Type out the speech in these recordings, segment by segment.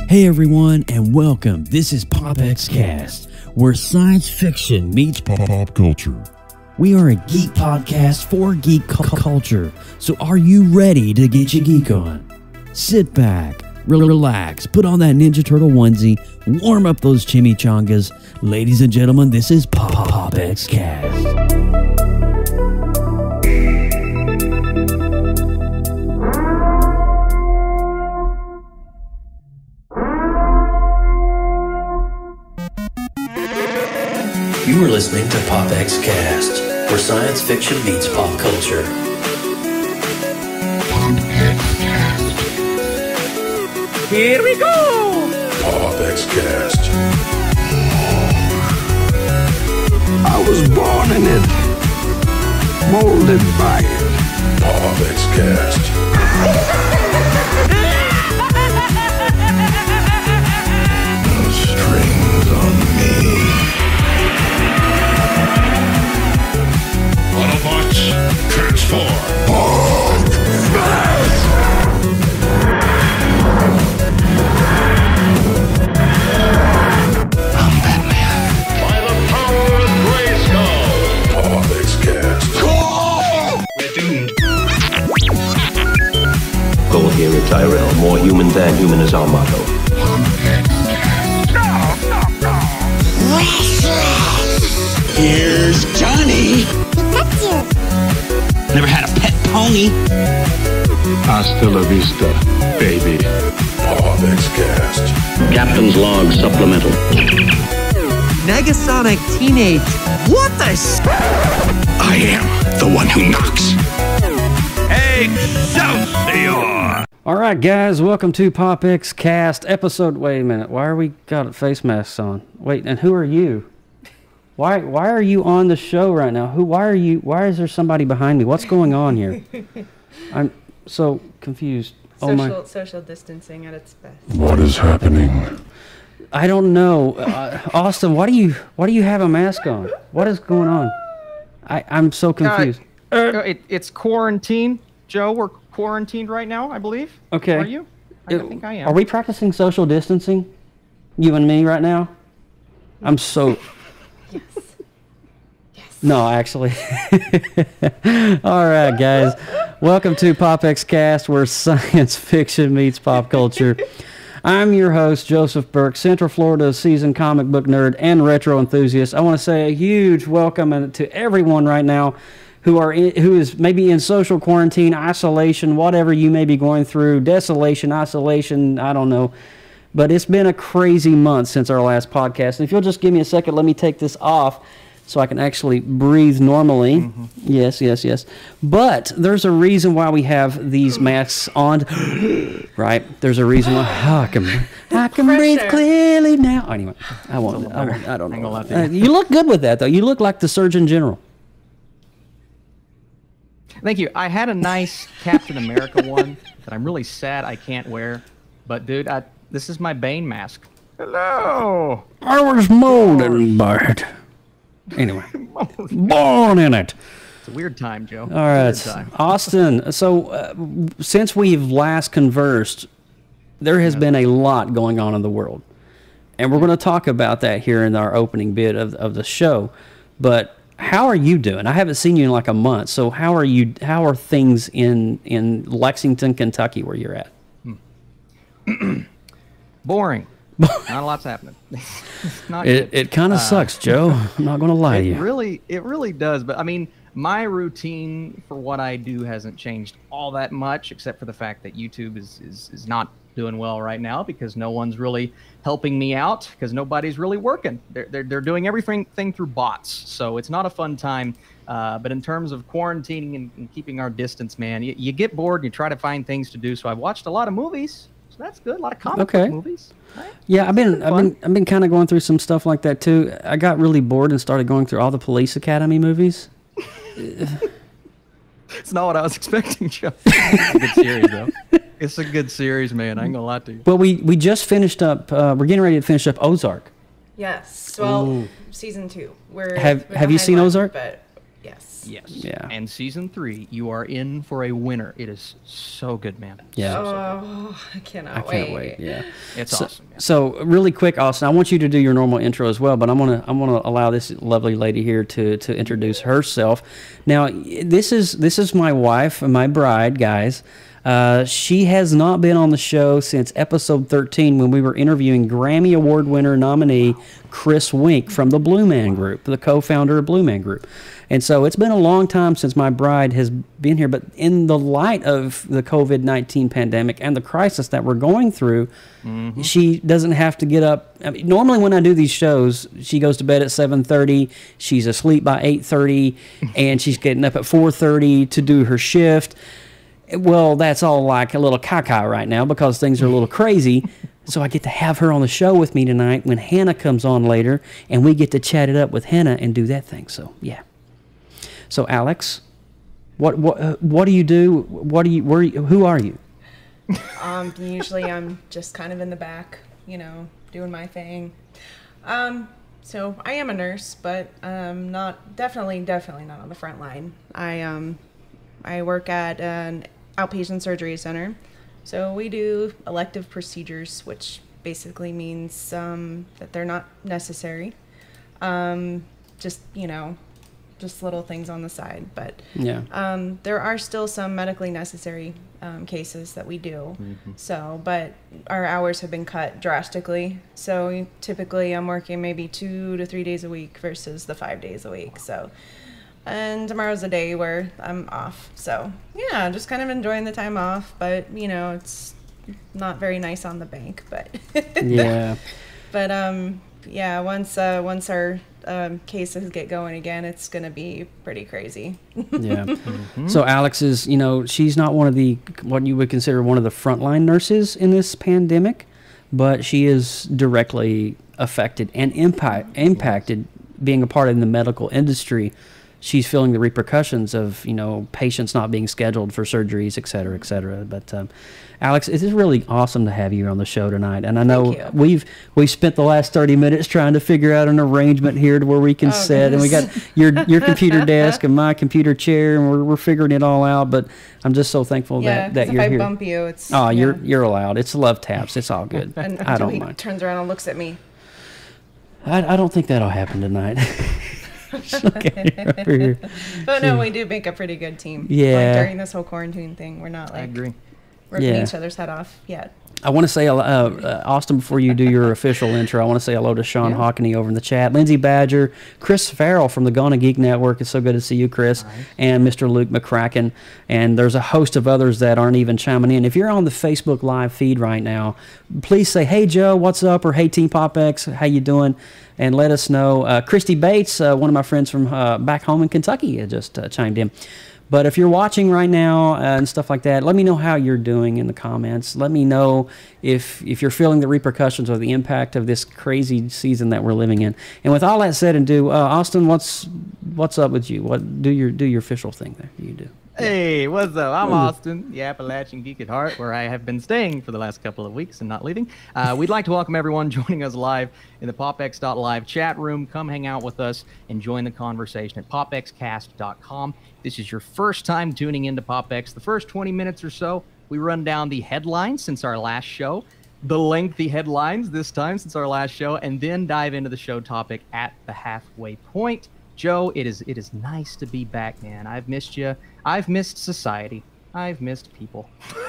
Hey everyone, and welcome. This is PopXcast, where science fiction meets pop culture. We are a geek podcast for geek culture, so are you ready to get your geek on? Sit back, relax, put on that Ninja Turtle onesie, warm up those chimichangas. Ladies and gentlemen, this is PopXcast. You are listening to PopXcast, where science fiction meets pop culture. Here we go! PopXcast. I was born in it, molded by it. PopXcast. No strings on me. Autobots, transform! I'm Batman. By the power of Grayskull! PopXcast. We're doomed. Goal here at Tyrell. More human than human is our motto. Here's Johnny. Never had a pet pony. Hasta la vista, baby. PopXcast. Captain's log supplemental. Negasonic Teenage. What the s... I am the one who knocks. Excelsior! Alright guys, welcome to PopXcast episode... Wait a minute, why are we got face masks on? Wait, and who are you? Why are you on the show right now? Why is there somebody behind me? What's going on here? I'm so confused. Social distancing at its best. What is happening? I don't know. Austin, why do you have a mask on? What is going on? I'm so confused. It's quarantine, Joe. We're quarantined right now, I believe. Okay. Are you? I think I am. Are we practicing social distancing? You and me right now? I'm so... Yes. Yes. No, actually. All right, guys. Welcome to PopXcast, where science fiction meets pop culture. I'm your host, Joseph Burke, Central Florida's seasoned comic book nerd and retro enthusiast. I want to say a huge welcome to everyone right now who is maybe in social quarantine, isolation, whatever you may be going through, desolation, isolation, I don't know. But it's been a crazy month since our last podcast. And if you'll just give me a second, let me take this off so I can actually breathe normally. Mm-hmm. Yes. But there's a reason why we have these masks on, right? There's a reason why I can breathe clearly now. Anyway, I don't know. You look good with that, though. You look like the Surgeon General. Thank you. I had a nice Captain America one that I'm really sad I can't wear. But, dude, this is my Bane mask. Hello. I was molded by it. Anyway, born in it. It's a weird time, Joe. All right, Austin. So, since we've last conversed, there has been a lot going on in the world, and we're going to talk about that here in our opening bit of the show. But how are you doing? I haven't seen you in like a month. So, how are you? How are things in Lexington, Kentucky, where you're at? Boring. Not a lot's happening. It kind of sucks, Joe. I'm not going to lie to you. It really does. But I mean, my routine for what I do hasn't changed all that much, except for the fact that YouTube is not doing well right now because no one's really helping me out because nobody's really working. They're doing everything through bots, so it's not a fun time. But in terms of quarantining and keeping our distance, man, you get bored and you try to find things to do. So I've watched a lot of movies. So that's good. A lot of comic book movies. Right? Yeah, I've been kind of going through some stuff like that too. I got really bored and started going through all the Police Academy movies. It's not what I was expecting, Joe. It's a good series, though. It's a good series, man. I ain't gonna lie to you. Well, we just finished up. We're getting ready to finish up Ozark. Yes. Well, season 2. Have you seen Ozark? But Yes. Yes. Yeah. And season 3, you are in for a winner. It is so good, man. Yeah. Oh, I cannot I can't wait. Yeah. It's awesome. Man. So really quick, Austin, I want you to do your normal intro as well, but I'm gonna allow this lovely lady here to introduce herself. Now, this is my wife, my bride, guys. She has not been on the show since episode 13 when we were interviewing Grammy Award winner nominee Chris Wink from the Blue Man Group, the co-founder of Blue Man Group. And so it's been a long time since my bride has been here, but in the light of the COVID-19 pandemic and the crisis that we're going through, she doesn't have to get up. I mean, normally when I do these shows, she goes to bed at 7:30, she's asleep by 8:30, and she's getting up at 4:30 to do her shift. Well, that's all like a little caca right now because things are a little crazy. So I get to have her on the show with me tonight when Hannah comes on later, and we get to chat it up with Hannah and do that thing. So, yeah. So, Alex, what do you do? Who are you? Usually I'm just kind of in the back, doing my thing. So I am a nurse, but definitely not on the front line. I work at an outpatient surgery center. So we do elective procedures, which basically means that they're not necessary. Just little things on the side. But Yeah. there are still some medically necessary cases that we do. So, but our hours have been cut drastically. So typically I'm working maybe 2 to 3 days a week versus the 5 days a week. So, and tomorrow's a day where I'm off. So yeah, just kind of enjoying the time off. But it's not very nice on the bank. But Yeah. but yeah, once our cases get going again, it's gonna be pretty crazy. Yeah. So Alex is, she's not one of what you would consider one of the frontline nurses in this pandemic, but she is directly affected and impacted being a part of the medical industry. She's feeling the repercussions of, patients not being scheduled for surgeries, et cetera, et cetera. But Alex, it is really awesome to have you on the show tonight. And I know we've spent the last 30 minutes trying to figure out an arrangement here to where we can sit. And we got your computer desk and my computer chair, and we're figuring it all out. But I'm just so thankful that you're here. If I bump you, it's... Oh, you're allowed. It's love taps. It's all good. And I don't he mind. turns around and looks at me. I don't think that'll happen tonight. Okay, but no, we do make a pretty good team. Yeah. During this whole quarantine thing, we're not I agree. ripping each other's head off yet. I want to say, Austin, before you do your official intro, I want to say hello to Sean Hockney over in the chat, Lindsay Badger, Chris Farrell from the Gonna Geek Network. It's so good to see you, Chris, and Mr. Luke McCracken. And there's a host of others that aren't even chiming in. If you're on the Facebook live feed right now, please say, hey, Joe, what's up? Or hey, Team PopX, how you doing? And let us know. Christy Bates, one of my friends from back home in Kentucky, just chimed in. But if you're watching right now and stuff like that, let me know how you're doing in the comments. Let me know if you're feeling the repercussions or the impact of this crazy season that we're living in. And with all that said and do, Austin, what's up with you? Do your official thing there. You do. Hey, what's up? I'm Austin, the Appalachian Geek at Heart, where I have been staying for the last couple of weeks and not leaving. We'd like to welcome everyone joining us live in the PopX.live chat room. Come hang out with us and join the conversation at PopXcast.com. This is your first time tuning into PopX. The first 20 minutes or so, we run down the headlines since our last show, the lengthy headlines this time since our last show, and then dive into the show topic at the halfway point. Joe, it is nice to be back, man. I've missed you. I've missed society. I've missed people.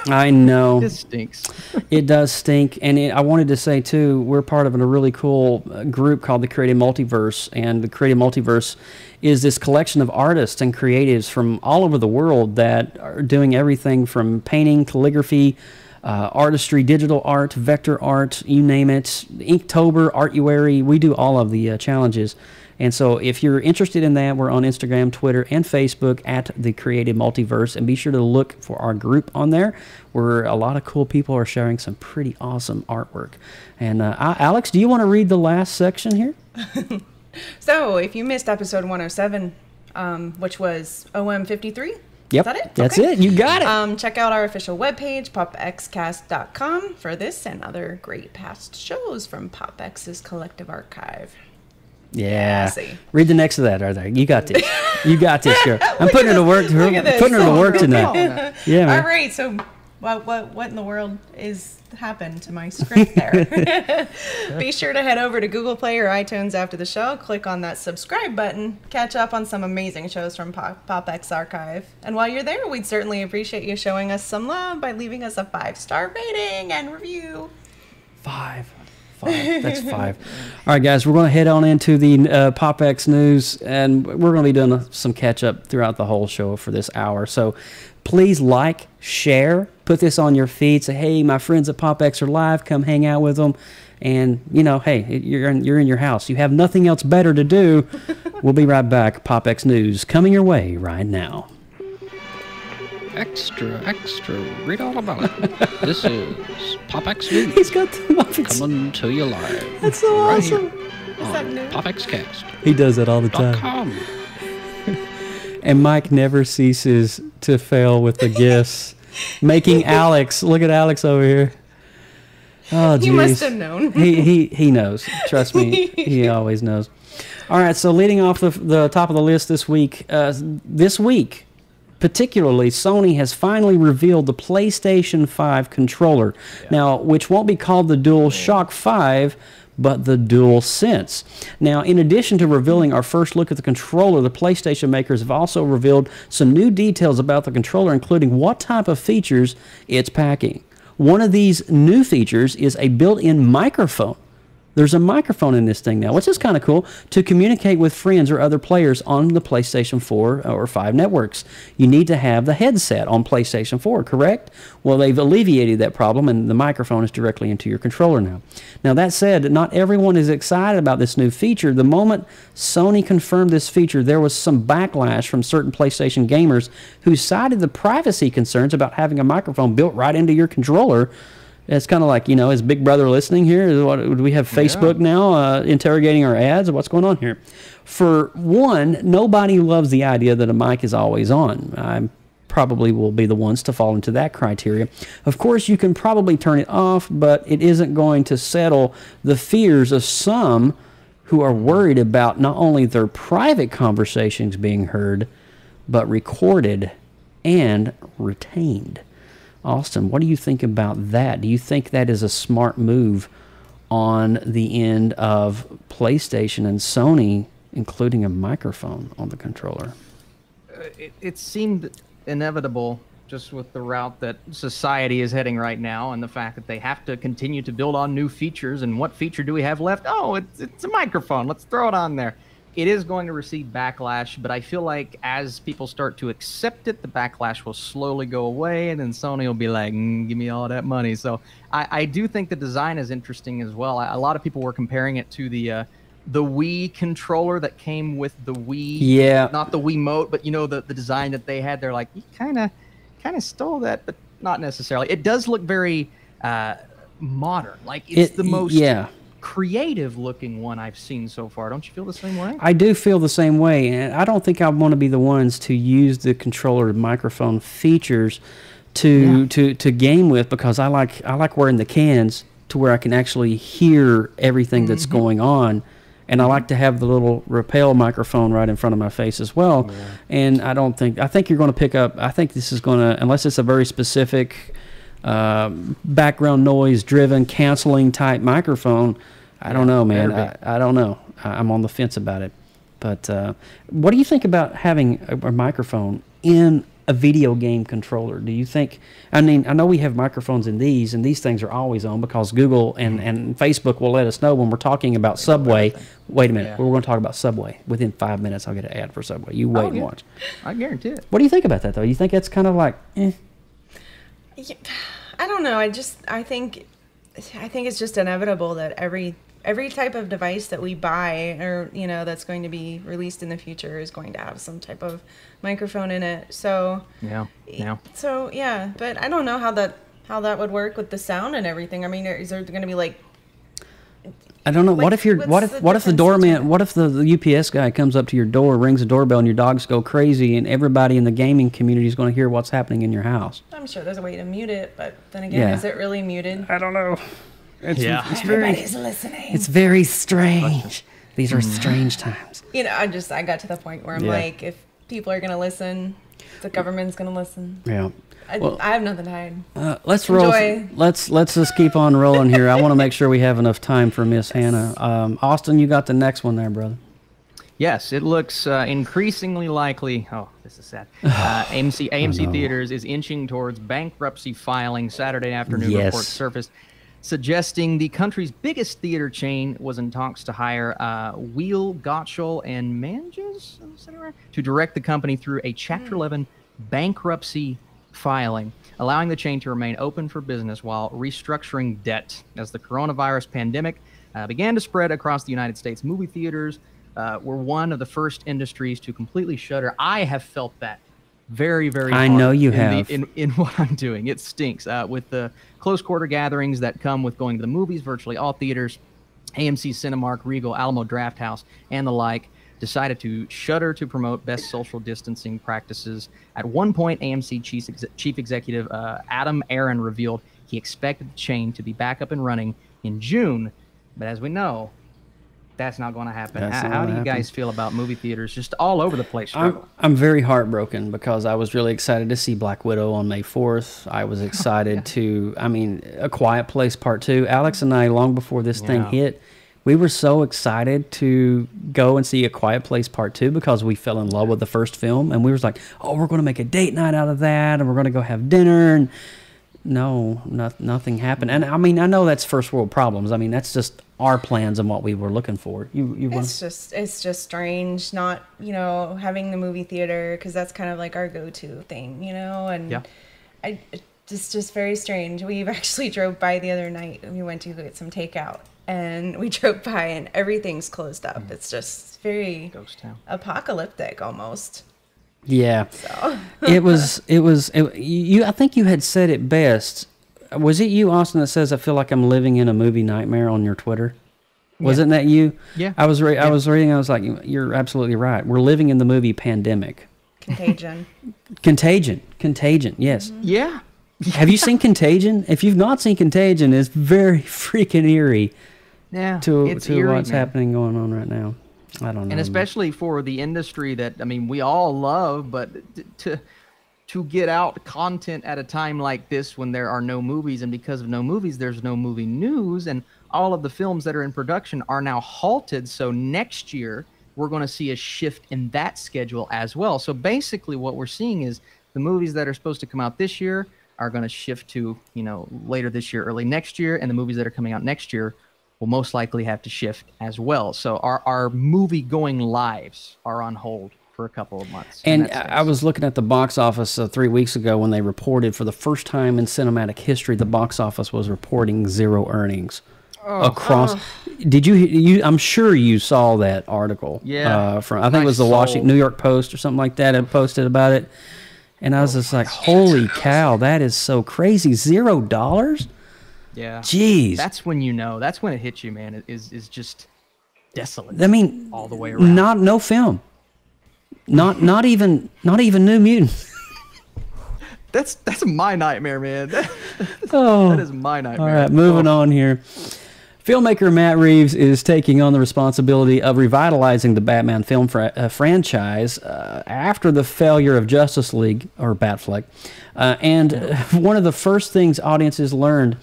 I know. This stinks. It does stink. And I wanted to say, too, we're part of a really cool group called the Creative Multiverse. And the Creative Multiverse is this collection of artists and creatives from all over the world that are doing everything from painting, calligraphy, artistry, digital art, vector art, you name it, Inktober, Artuary. We do all of the challenges. And so if you're interested in that, we're on Instagram, Twitter, and Facebook at The Creative Multiverse. And be sure to look for our group on there, where a lot of cool people are sharing some pretty awesome artwork. And Alex, do you want to read the last section here? So if you missed episode 107, which was OM53, Yep, is that it? That's it. You got it. Check out our official webpage, PopXcast.com, for this and other great past shows from PopX's collective archive. Yeah. See. Read the next of that right there. You got this. You got this, girl. I'm putting her to work. Look at this. Putting her to work Come tonight. on. Yeah, man. All right, so what in the world is happened to my script there? Be sure to head over to Google Play or iTunes after the show. Click on that subscribe button. Catch up on some amazing shows from PopX Archive. And while you're there, we'd certainly appreciate you showing us some love by leaving us a 5-star rating and review. 5. That's 5. All right, guys, we're going to head on into the PopX news, and we're going to be doing some catch-up throughout the whole show for this hour. So please like, share, put this on your feed. Say, hey, my friends at PopX are live. Come hang out with them. And, you know, hey, you're in your house. You have nothing else better to do. We'll be right back. PopX News coming your way right now. Extra, read all about it. This is PopX News. He's got the Muppets. Coming to you live. That's so right awesome. Here Is that on new? PopXcast. He does that all the time. .com. And Mike never ceases to fail with the gifts. Making Alex, look at Alex over here. Oh, geez. You must have known. He knows. Trust me, he always knows. All right, so leading off the top of the list this week, particularly, Sony has finally revealed the PlayStation 5 controller. Now, which won't be called the DualShock 5, but the DualSense. Now, in addition to revealing our first look at the controller, the PlayStation makers have also revealed some new details about the controller, including what type of features it's packing. One of these new features is a built-in microphone. There's a microphone in this thing now, which is kind of cool, to communicate with friends or other players on the PlayStation 4 or 5 networks. You need to have the headset on PlayStation 4, correct? Well, they've alleviated that problem, and the microphone is directly into your controller now. Now, that said, not everyone is excited about this new feature. The moment Sony confirmed this feature, there was some backlash from certain PlayStation gamers who cited the privacy concerns about having a microphone built right into your controller. It's kind of like, you know, is Big Brother listening here? Do we have Facebook now interrogating our ads? Or what's going on here? For one, nobody loves the idea that a mic is always on. I probably will be the ones to fall into that criteria. Of course, you can probably turn it off, but it isn't going to settle the fears of some who are worried about not only their private conversations being heard, but recorded and retained. Austin, what do you think about that? Do you think that is a smart move on the end of PlayStation and Sony, including a microphone on the controller? It seemed inevitable just with the route that society is heading right now and the fact that they have to continue to build on new features. And what feature do we have left? Oh, it's a microphone. Let's throw it on there. It is going to receive backlash, but I feel like as people start to accept it, the backlash will slowly go away, and then Sony will be like, give me all that money. So I do think the design is interesting as well. A lot of people were comparing it to the Wii controller that came with the Wii. Yeah. Not the Wiimote, but, you know, the design that they had. They're like, you kind of stole that, but not necessarily. It does look very modern. Like, it's the most... Yeah. creative looking one I've seen so far. Don't you feel the same way? I do feel the same way, and I don't think I want to be the ones to use the controller microphone features to game with, because I like wearing the cans to where I can actually hear everything that's going on, and I like to have the little rappel microphone right in front of my face as well. Yeah. And I think you're going to pick up. I think this is going to, unless it's a very specific background noise driven canceling type microphone. I don't know, man. I don't know. I'm on the fence about it. But what do you think about having a microphone in a video game controller? Do you think, I mean, I know we have microphones in these, and these things are always on because Google and Facebook will let us know when we're talking about Subway. Wait a minute, we're going to talk about Subway. Within 5 minutes, I'll get an ad for Subway. You wait and watch. I guarantee it. What do you think about that, though? You think that's kind of like, Yeah, I don't know. I think it's just inevitable that every type of device that we buy, or that's going to be released in the future, is going to have some type of microphone in it. So So yeah, but I don't know how that would work with the sound and everything. I mean, is there going to be like? I don't know. Like, what if the doorman? What if the UPS guy comes up to your door, rings the doorbell, and your dogs go crazy, and everybody in the gaming community is going to hear what's happening in your house? I'm sure there's a way to mute it, but then again, is it really muted? I don't know. Everybody's listening. It's very strange. These are strange times. You know, I got to the point where I'm like, if people are gonna listen, the government's gonna listen. Yeah. I have nothing to hide. Let's roll. Let's just keep on rolling here. I want to make sure we have enough time for Miss Hannah. Austin, you got the next one there, brother. Yes, it looks increasingly likely. Oh, this is sad. AMC Theaters is inching towards bankruptcy filing. Saturday afternoon reports surfaced suggesting the country's biggest theater chain was in talks to hire Wheel, Gottschall, and Manges to direct the company through a Chapter 11 bankruptcy filing, allowing the chain to remain open for business while restructuring debt. As the coronavirus pandemic began to spread across the United States, movie theaters were one of the first industries to completely shutter. I have felt that very, very hard. I know you have. In what I'm doing. It stinks. With the close quarter gatherings that come with going to the movies, virtually all theaters, AMC, Cinemark, Regal, Alamo Drafthouse, and the like, decided to shutter to promote best social distancing practices. At one point, AMC Chief Executive Adam Aron revealed he expected the chain to be back up and running in June. But as we know, that's not going to happen. How do you guys feel about movie theaters just all over the place? I'm very heartbroken because I was really excited to see Black Widow on May 4th. I was excited to, A Quiet Place Part 2. Alex and I, long before this thing hit, we were so excited to go and see A Quiet Place Part 2 because we fell in love with the first film. And we were like, oh, we're going to make a date night out of that, and we're going to go have dinner. And no, nothing happened. And I know that's first world problems. That's just our plans and what we were looking for. It's just strange not, having the movie theater, because that's kind of like our go-to thing, and it's just very strange. We've actually drove by the other night. We went to get some takeout, and we drove by and everything's closed up. It's just very ghost town, apocalyptic almost. Yeah. So. I think you had said it best. Was it you, Austin, that says, I feel like I'm living in a movie nightmare on your Twitter? Wasn't that you? Yeah. I was reading, I was like, you're absolutely right. We're living in the movie pandemic. Contagion. Contagion, yes. Mm-hmm. Yeah. Have you seen Contagion? If you've not seen Contagion, it's very freaking eerie to what's happening going on right now. I don't know. And especially for the industry that, we all love, but to get out content at a time like this when there are no movies, and because of no movies, there's no movie news, and all of the films that are in production are now halted. So next year, we're going to see a shift in that schedule as well. So basically what we're seeing is the movies that are supposed to come out this year are going to shift to, later this year, early next year, and the movies that are coming out next year will most likely have to shift as well. So our movie-going lives are on hold for a couple of months. And I was looking at the box office 3 weeks ago when they reported for the first time in cinematic history, the box office was reporting zero earnings across. Did you? I'm sure you saw that article. Yeah. From I think it was the New York Post or something like that had posted about it, and I was just like, holy cow, that is so crazy. $0. Yeah. Jeez. That's when that's when it hits you, man. It is just desolate. All the way around. No film. Not even New Mutants. That's my nightmare, man. That is my nightmare. All right, moving on here. Filmmaker Matt Reeves is taking on the responsibility of revitalizing the Batman film franchise after the failure of Justice League, or Batfleck. One of the first things audiences learned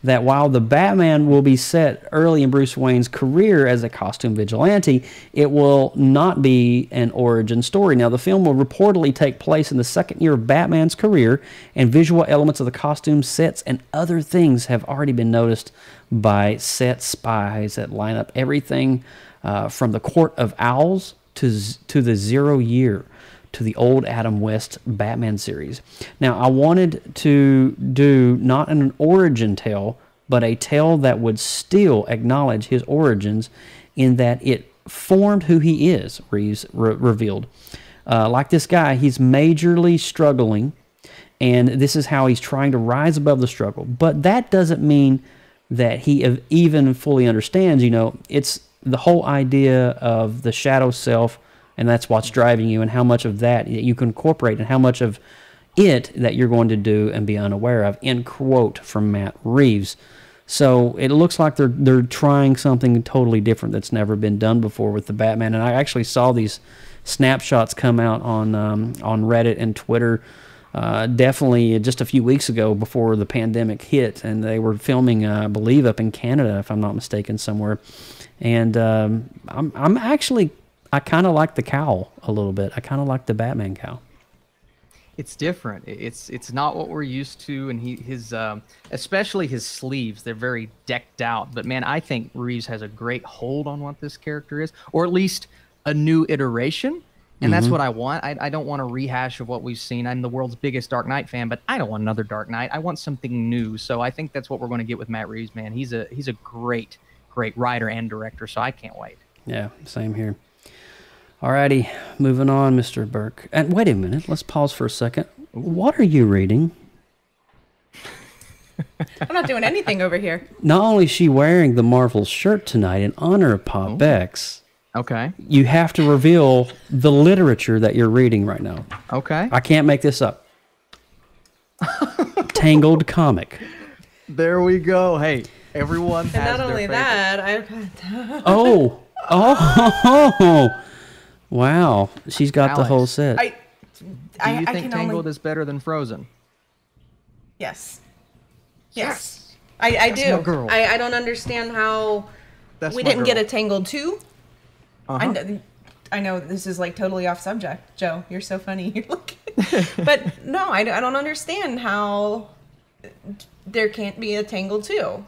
that while the Batman will be set early in Bruce Wayne's career as a costume vigilante, it will not be an origin story. Now, the film will reportedly take place in the second year of Batman's career, and visual elements of the costumes, sets, and other things have already been noticed by set spies that line up everything from the Court of Owls to the 0 Year to the old Adam West Batman series. Now, I wanted to do not an origin tale, but a tale that would still acknowledge his origins in that it formed who he is, Reeves revealed. Like this guy, he's majorly struggling, and this is how he's trying to rise above the struggle. But that doesn't mean that he even fully understands, it's the whole idea of the shadow self, and that's what's driving you, and how much of that you can incorporate, and how much of it that you're going to do and be unaware of, end quote from Matt Reeves. So it looks like they're trying something totally different that's never been done before with the Batman. And I actually saw these snapshots come out on Reddit and Twitter definitely just a few weeks ago before the pandemic hit, and they were filming, I believe, up in Canada, if I'm not mistaken, somewhere. And I'm actually, I kind of like the cowl a little bit. I kind of like the Batman cowl. It's different. It's not what we're used to, and his especially his sleeves, they're very decked out. But man, I think Reeves has a great hold on what this character is, or at least a new iteration. And that's what I want. I don't want a rehash of what we've seen. I'm the world's biggest Dark Knight fan, but I don't want another Dark Knight. I want something new. So I think that's what we're going to get with Matt Reeves, man. He's a great writer and director, so I can't wait. Yeah, same here. Alrighty, moving on, Mr. Burke. And wait a minute, let's pause for a second. What are you reading? I'm not doing anything over here. Not only is she wearing the Marvel shirt tonight in honor of PopX, okay, you have to reveal the literature that you're reading right now. Okay. I can't make this up. Tangled comic. There we go. Hey, everyone has And not only their that, I've got... Oh. Wow. She's got the Alex, whole set. Do you think Tangled is better than Frozen? Yes. Yes. I That's do. my girl. I don't understand how That's we my didn't get girl. a Tangled 2. Uh-huh. I know this is like totally off subject. Joe, you're so funny. You're looking. But no, I don't understand how there can't be a Tangled 2.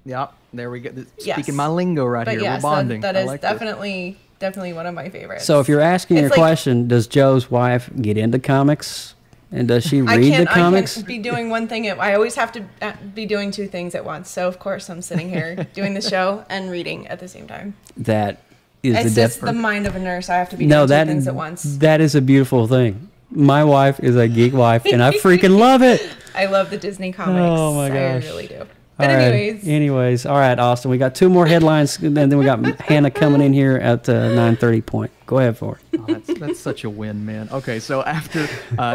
Yep. There we go. Yes. Speaking my lingo right But here. yes, We're bonding. that I is like this. definitely one of my favorites. So if you're asking your It's like- question, does Joe's wife get into comics? And does she I read the comics? can't be doing one thing. I always have to be doing two things at once. So of course I'm sitting here doing the show and reading at the same time. That is It's the just difference. the mind of a nurse. I have to be doing two things at once. That is a beautiful thing. My wife is a geek wife, and I freaking love it. I love the Disney comics. Oh my gosh. I really do. But All right. anyways. All right, Austin. We got two more headlines, and then we got Hannah coming in here at 9:30 point. Go ahead for it. Oh, that's such a win, man. Okay, so after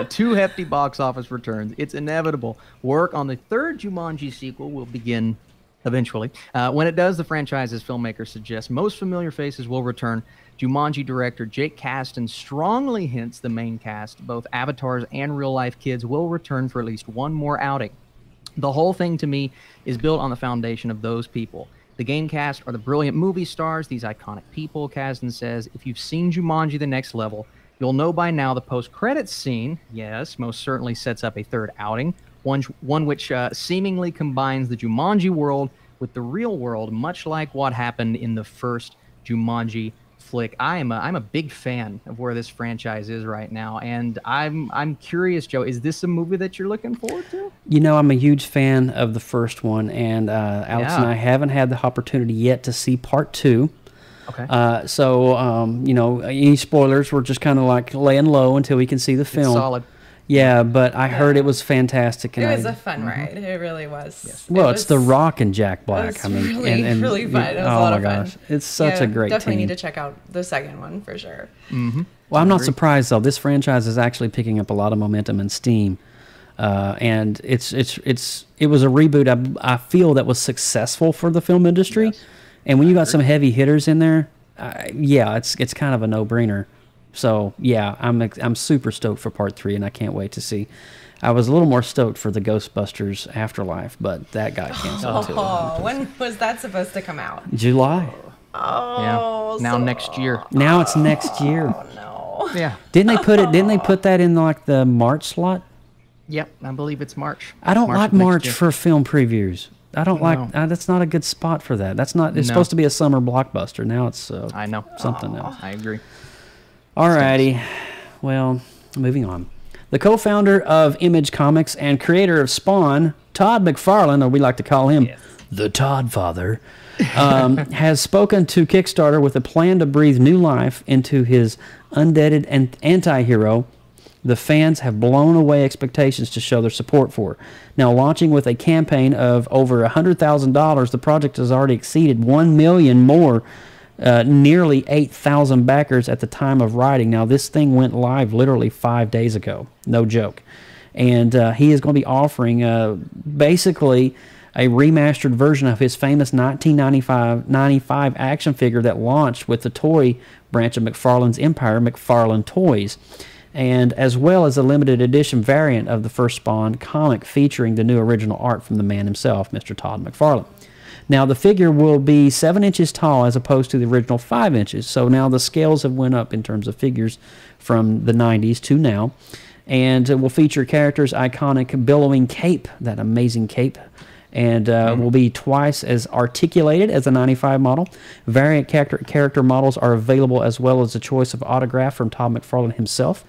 two hefty box office returns, it's inevitable work on the third Jumanji sequel will begin eventually. When it does, the franchise's filmmakers suggest most familiar faces will return. Jumanji director Jake Kasdan strongly hints the main cast, both avatars and real-life kids, will return for at least one more outing. The whole thing to me is built on the foundation of those people. The game cast are the brilliant movie stars, these iconic people, Kasdan says. If you've seen Jumanji The Next Level, you'll know by now the post-credits scene, yes, most certainly sets up a third outing, one which seemingly combines the Jumanji world with the real world, much like what happened in the first Jumanji flick. I'm a big fan of where this franchise is right now, and I'm curious, Joe, is this a movie that you're looking forward to? You know, I'm a huge fan of the first one, and Alex and I haven't had the opportunity yet to see part 2. Okay. So, you know, any spoilers, we're just kind of like laying low until we can see the film. It's solid. Yeah, but I heard it was fantastic. And It was a fun ride. It really was. Yes. Well, it's The Rock and Jack Black. It was really fun. It was a lot of fun. It's such a great definitely team. need to check out the second one for sure. Mm-hmm. Well, I'm not surprised though. This franchise is actually picking up a lot of momentum and steam, and it was a reboot. I feel that was successful for the film industry, and when you got some heavy hitters in there, yeah, it's kind of a no-brainer. So yeah, I'm super stoked for part 3, and I can't wait to see. I was a little more stoked for the Ghostbusters Afterlife, but that got canceled too. Oh, when was that supposed to come out? July. Oh, yeah. Now next year. Now it's next year. Oh no. Yeah. Didn't they put that in like the March slot? Yep, I believe it's March. I don't like of next March year. for film previews. I don't No. like. That's not a good spot for that. That's not. It's No. supposed to be a summer blockbuster. Now it's. I know. Something else. I agree. Alrighty. Well, moving on. The co-founder of Image Comics and creator of Spawn, Todd McFarlane, or we like to call him the Todd Father, has spoken to Kickstarter with a plan to breathe new life into his undeaded and anti-hero the fans have blown away expectations to show their support for. Now, launching with a campaign of over $100,000, the project has already exceeded $1 million more, nearly 8,000 backers at the time of writing. Now, this thing went live literally 5 days ago. No joke. And he is going to be offering basically a remastered version of his famous 1995 action figure that launched with the toy branch of McFarlane's empire, McFarlane Toys, and as well as a limited edition variant of the first Spawn comic featuring the new original art from the man himself, Mr. Todd McFarlane. Now, the figure will be 7 inches tall as opposed to the original 5 inches. So now the scales have went up in terms of figures from the 90s to now. And it will feature characters' iconic billowing cape, that amazing cape, and will be twice as articulated as the 95 model. Variant character models are available, as well as a choice of autograph from Todd McFarlane himself.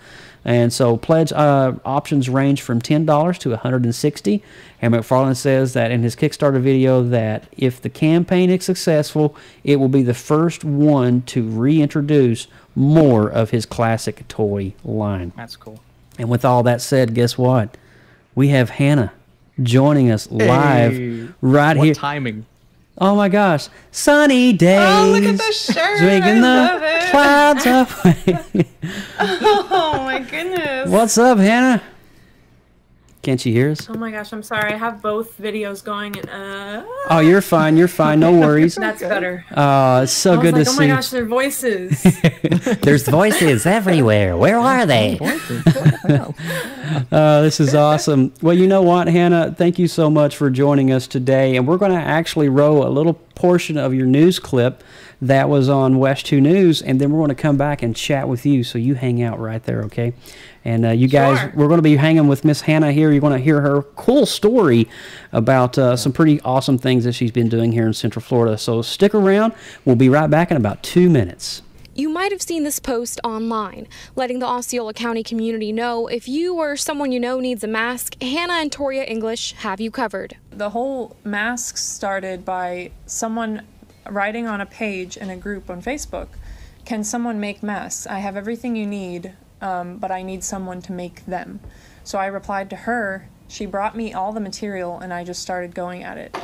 And so pledge options range from $10 to $160. And McFarlane says that in his Kickstarter video that if the campaign is successful, it will be the first one to reintroduce more of his classic toy line. That's cool. And with all that said, guess what? We have Hannah joining us live right here. What timing? Oh my gosh. Sunny days. Oh, look at the shirt. Drinking I love the it. clouds away. Oh my goodness. What's up, Hannah? Can't you hear us? Oh my gosh, I'm sorry. I have both videos going. Oh, you're fine. You're fine. No worries. That's better. It's so I was good like, to oh see. my gosh, their voices. There's voices everywhere. Where are they? This is awesome. Well, you know what, Hannah? Thank you so much for joining us today. And we're going to actually roll a little portion of your news clip that was on West 2 News, and then we're going to come back and chat with you, so you hang out right there, okay? And you guys, Sure. we're going to be hanging with Miss Hannah here. You're going to hear her cool story about some pretty awesome things that she's been doing here in Central Florida. So stick around. We'll be right back in about 2 minutes. You might have seen this post online, letting the Osceola County community know if you or someone you know needs a mask, Hannah and Toria English have you covered. The whole mask started by someone writing on a page in a group on Facebook, can someone make masks? I have everything you need, but I need someone to make them. So I replied to her, she brought me all the material, and I just started going at it.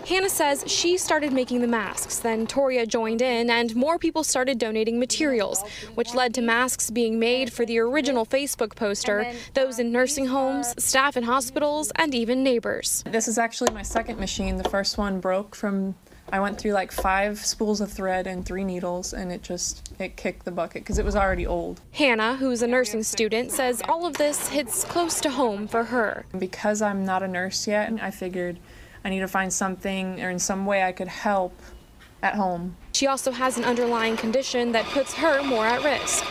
Hannah says she started making the masks, then Toria joined in, and more people started donating materials, which led to masks being made for the original Facebook poster, those in nursing homes, staff in hospitals, and even neighbors. This is actually my second machine. The first one broke from, I went through like 5 spools of thread and 3 needles, and it kicked the bucket because it was already old. Hannah, who's a nursing student, says all of this hits close to home for her. Because I'm not a nurse yet, I figured I need to find something or in some way I could help at home. She also has an underlying condition that puts her more at risk.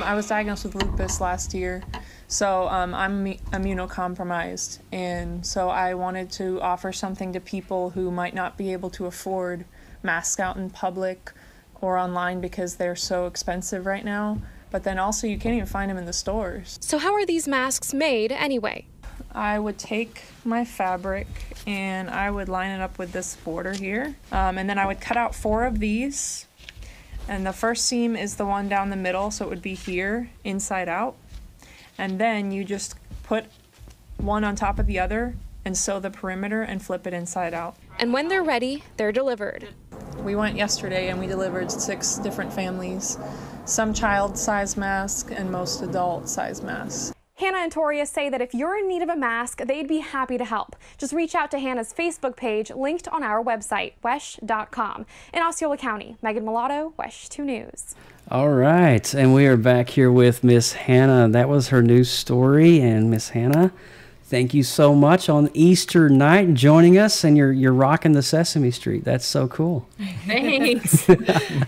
I was diagnosed with lupus last year, so I'm immunocompromised, and so I wanted to offer something to people who might not be able to afford masks out in public or online because they're so expensive right now, but then also you can't even find them in the stores. So how are these masks made anyway? I would take my fabric and I would line it up with this border here, and then I would cut out 4 of these, and the first seam is the one down the middle, so it would be here inside out, and then you just put one on top of the other and sew the perimeter and flip it inside out. And when they're ready, they're delivered. We went yesterday and we delivered 6 different families, some child-size masks and most adult-size masks. Hannah and Toria say that if you're in need of a mask, they'd be happy to help. Just reach out to Hannah's Facebook page, linked on our website, wesh.com. In Osceola County, Megan Mulatto, Wesh 2 News. All right, and we are back here with Miss Hannah. That was her news story, and Miss Hannah, thank you so much on Easter night joining us, and you're rocking the Sesame Street. That's so cool. Thanks.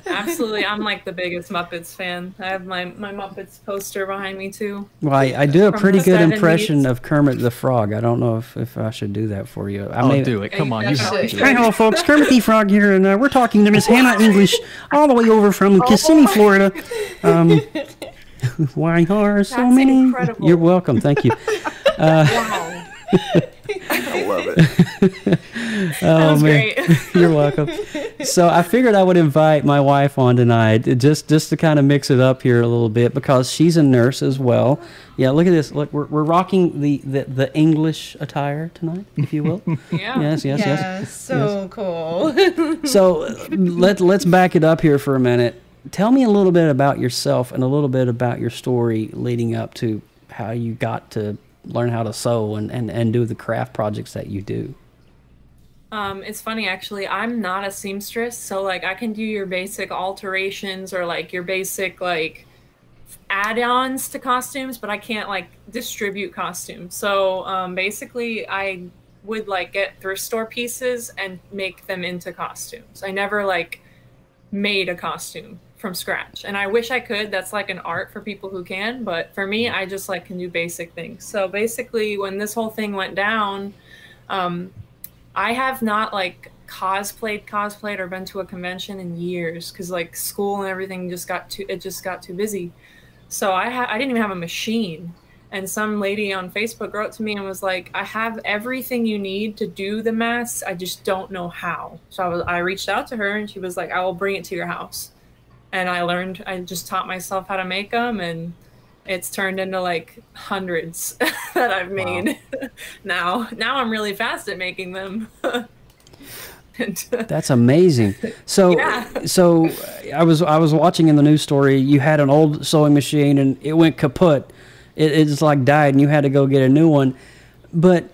Absolutely. I'm like the biggest Muppets fan. I have my Muppets poster behind me too. Well, I do a From pretty the good 70s. impression of Kermit the Frog. I don't know if I should do that for you. Do it. Come on. You Hi, hello, folks. Kermit the Frog here, and we're talking to Miss Hannah English all the way over from Kissimmee, Florida. Why are so That's many? incredible. You're welcome. Thank you. Wow. I love it. Oh, was man. great. You're welcome. So I figured I would invite my wife on tonight just to kind of mix it up here a little bit because she's a nurse as well. Yeah, look at this. Look, we're rocking the English attire tonight, if you will. Yeah. Yes. So cool. So let's back it up here for a minute. Tell me a little bit about yourself and a little bit about your story leading up to how you got to learn how to sew and do the craft projects that you do? It's funny actually. I'm not a seamstress, so like I can do your basic alterations or like your basic like add-ons to costumes, but I can't like distribute costumes. So basically I would like get thrift store pieces and make them into costumes. I never like made a costume from scratch, and I wish I could. That's like an art for people who can, but for me, I just like can do basic things. So basically when this whole thing went down, I have not like cosplayed or been to a convention in years because like school and everything just got too busy. So I didn't even have a machine. And some lady on Facebook wrote to me and was like, I have everything you need to do the masks. I just don't know how. So I reached out to her and she was like, I will bring it to your house. And I just taught myself how to make them, and it's turned into like hundreds that I've made. Wow. Now I'm really fast at making them. That's amazing. So, yeah. So I was watching in the news story, you had an old sewing machine and it went kaput. It just like died and you had to go get a new one. But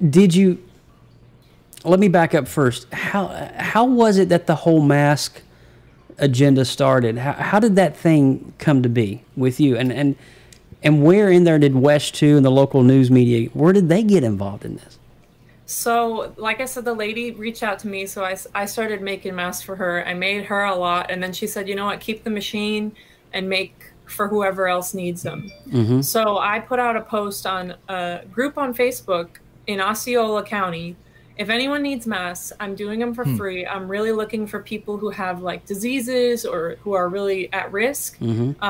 let me back up first. How was it that the whole mask agenda started? How did that thing come to be with you? And where in there did West 2 and the local news media, where did they get involved in this? So, like I said, the lady reached out to me, so I started making masks for her. I made her a lot, and then she said, you know what, keep the machine and make for whoever else needs them. Mm-hmm. So I put out a post on a group on Facebook in Osceola County. If anyone needs masks, I'm doing them for free. I'm really looking for people who have like diseases or who are really at risk,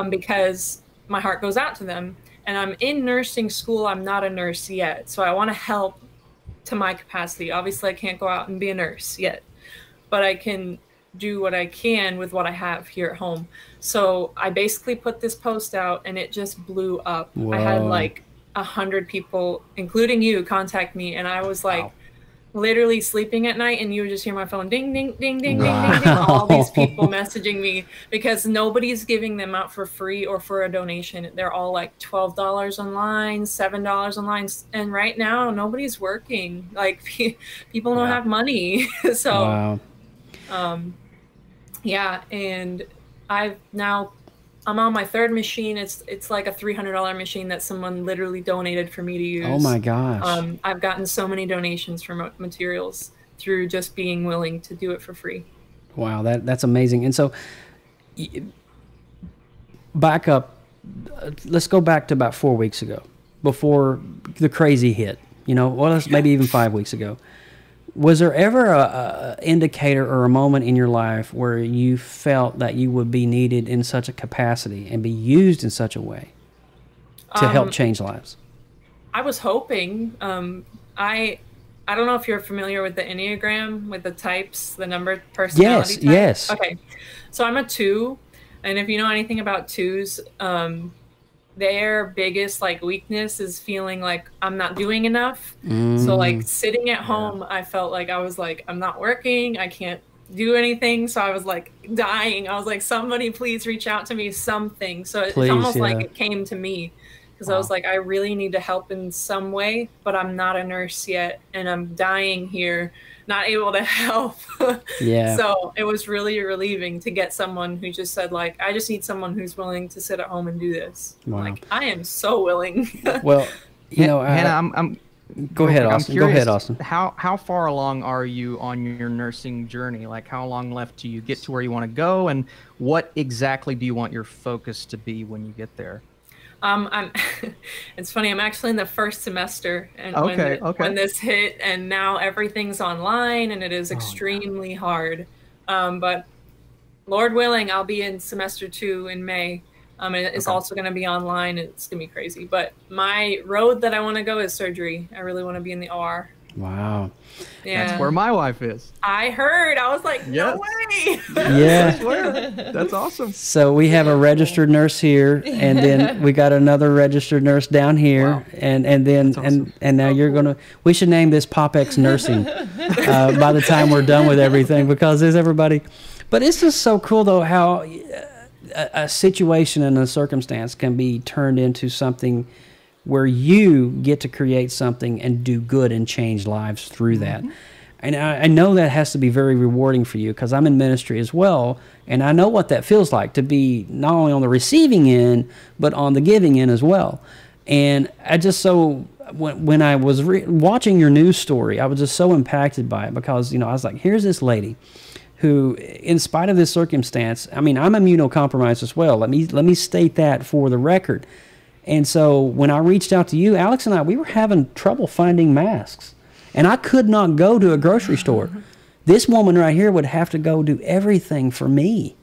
because my heart goes out to them. And I'm in nursing school. I'm not a nurse yet, so I want to help to my capacity. Obviously, I can't go out and be a nurse yet, but I can do what I can with what I have here at home. So I basically put this post out and it just blew up. Whoa. I had like 100 people, including you, contact me, and I was like literally sleeping at night and you would just hear my phone ding, ding, ding, ding, ding, ding, ding, all these people messaging me because nobody's giving them out for free or for a donation. They're all like $12 online, $7 online. And right now, nobody's working. Like people don't have money. So, yeah. And I'm on my third machine. It's like a $300 machine that someone literally donated for me to use. Oh my gosh. I've gotten so many donations for materials through just being willing to do it for free. Wow, that's amazing. And so back up, let's go back to about 4 weeks ago, before the crazy hit, maybe even 5 weeks ago. Was there ever a indicator or a moment in your life where you felt that you would be needed in such a capacity and be used in such a way to help change lives? I was hoping. I don't know if you're familiar with the Enneagram, with the types, the number personality type. Yes. Okay. So I'm a 2, and if you know anything about 2s, their biggest like weakness is feeling like I'm not doing enough. So like sitting at home, I felt like I was like, I'm not working, I can't do anything. So I was like dying. I was like, somebody please reach out to me, something. So it's almost like it came to me because I was like, I really need to help in some way, but I'm not a nurse yet and I'm dying here, not able to help. So it was really relieving to get someone who just said like, I just need someone who's willing to sit at home and do this. Wow. Like I am so willing. Well, Hannah, go ahead, Austin. Go ahead, Austin. How far along are you on your nursing journey? Like how long left do you get to where you want to go, and what exactly do you want your focus to be when you get there? It's funny, I'm actually in the first semester, and when this hit, and now everything's online and it is extremely hard. But Lord willing, I'll be in semester 2 in May. It's also going to be online. It's going to be crazy. But my road that I want to go is surgery. I really want to be in the OR. Wow. Yeah. That's where my wife is. I heard. I was like, no way. Yeah. That's awesome. So we have a registered nurse here, and then we got another registered nurse down here. Wow. And then awesome. and now you're going to, we should name this PopX Nursing by the time we're done with everything, because there's everybody. But it's just so cool though how a situation and a circumstance can be turned into something where you get to create something and do good and change lives through that. And I know that has to be very rewarding for you, because I'm in ministry as well, and I know what that feels like to be not only on the receiving end, but on the giving end as well. And I just when I was watching your news story, I was just so impacted by it, because, I was like, here's this lady who, in spite of this circumstance, I mean, I'm immunocompromised as well. Let me state that for the record. And so when I reached out to you, Alex and I, we were having trouble finding masks. And I could not go to a grocery store. This woman right here would have to go do everything for me,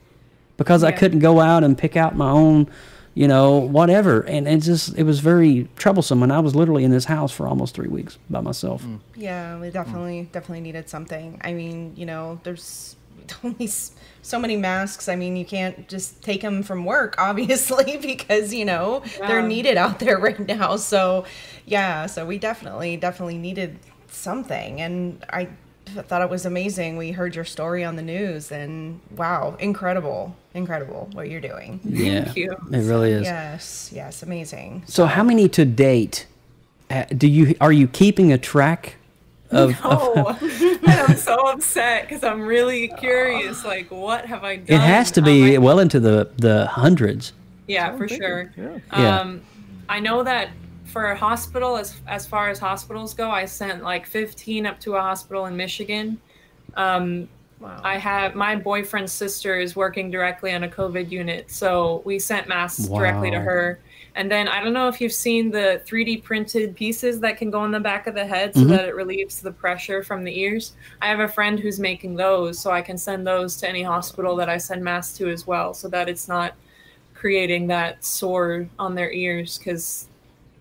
because I couldn't go out and pick out my own, whatever. And it was very troublesome. And I was literally in this house for almost 3 weeks by myself. Yeah, we definitely needed something. I mean, there's only so many masks. I mean, you can't just take them from work, obviously, because, they're needed out there right now. So, yeah, so we definitely needed something. And I thought it was amazing. We heard your story on the news, and wow, incredible what you're doing. Yeah, Thank you. It really is. Yes, amazing. So how many to date are you keeping a track of? No, and I'm so upset, because I'm really curious, like, what have I done? It has to be well into the hundreds. Yeah, for sure. Yeah. I know that for a hospital, as far as hospitals go, I sent like 15 up to a hospital in Michigan. Wow. I have my boyfriend's sister is working directly on a COVID unit, so we sent masks directly to her. And then I don't know if you've seen the 3D printed pieces that can go on the back of the head so that it relieves the pressure from the ears. I have a friend who's making those, so I can send those to any hospital that I send masks to as well, so that it's not creating that sore on their ears, because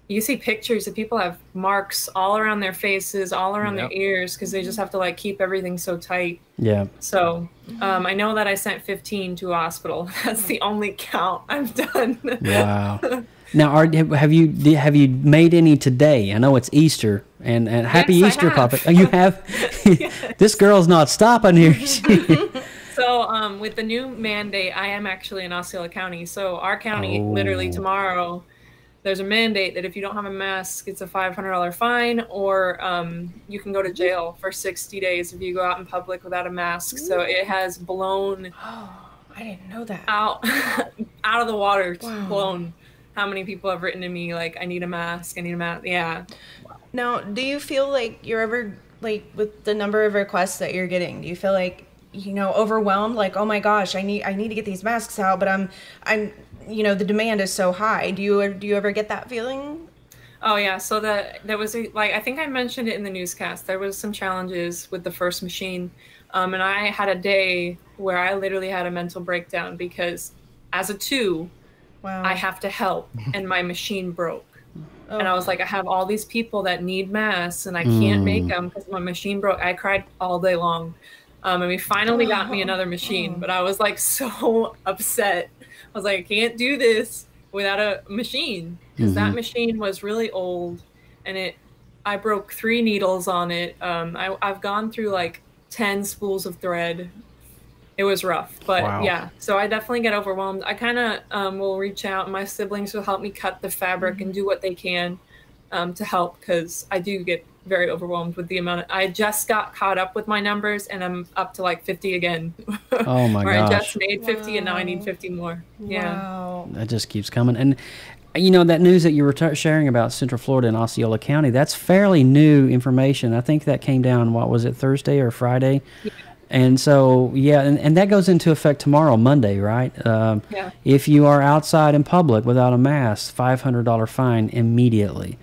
you see pictures of people have marks all around their faces, all around their ears, because they just have to like keep everything so tight. Yeah. So I know that I sent 15 to a hospital. That's the only count I've done. Wow. Now, have you made any today? I know it's Easter, and happy Easter, Papa. Oh, you have? Yes. This girl's not stopping here. So with the new mandate, I am actually in Osceola County. So our county, literally tomorrow, there's a mandate that if you don't have a mask, it's a $500 fine, or you can go to jail for 60 days if you go out in public without a mask. So it has blown. I didn't know that. Out of the water. It's blown. How many people have written to me like, I need a mask, I need a mask. Yeah. Now, do you feel like you're ever, like, with the number of requests that you're getting, do you feel like, overwhelmed? Like, oh my gosh, I need to get these masks out, but I'm the demand is so high. Do you ever get that feeling? Oh yeah. So there was I think I mentioned it in the newscast. There was some challenges with the first machine. And I had a day where I literally had a mental breakdown, because as a 2, I have to help, and my machine broke. And I was like, I have all these people that need masks, and I can't make them because my machine broke. I cried all day long. And we finally got me another machine, but I was like so upset. I was like, I can't do this without a machine, because that machine was really old, and I broke 3 needles on it. I've gone through like 10 spools of thread. It was rough, but yeah, so I definitely get overwhelmed. I kind of will reach out. My siblings will help me cut the fabric and do what they can to help, because I do get very overwhelmed with the amount. I just got caught up with my numbers, and I'm up to like 50 again. Oh my gosh. I just made 50 and now I need 50 more. Yeah. Wow. That just keeps coming. And that news that you were sharing about Central Florida and Osceola County, that's fairly new information. I think that came down, what was it, Thursday or Friday? Yeah. And so, and that goes into effect tomorrow, Monday, right? If you are outside in public without a mask, $500 fine immediately.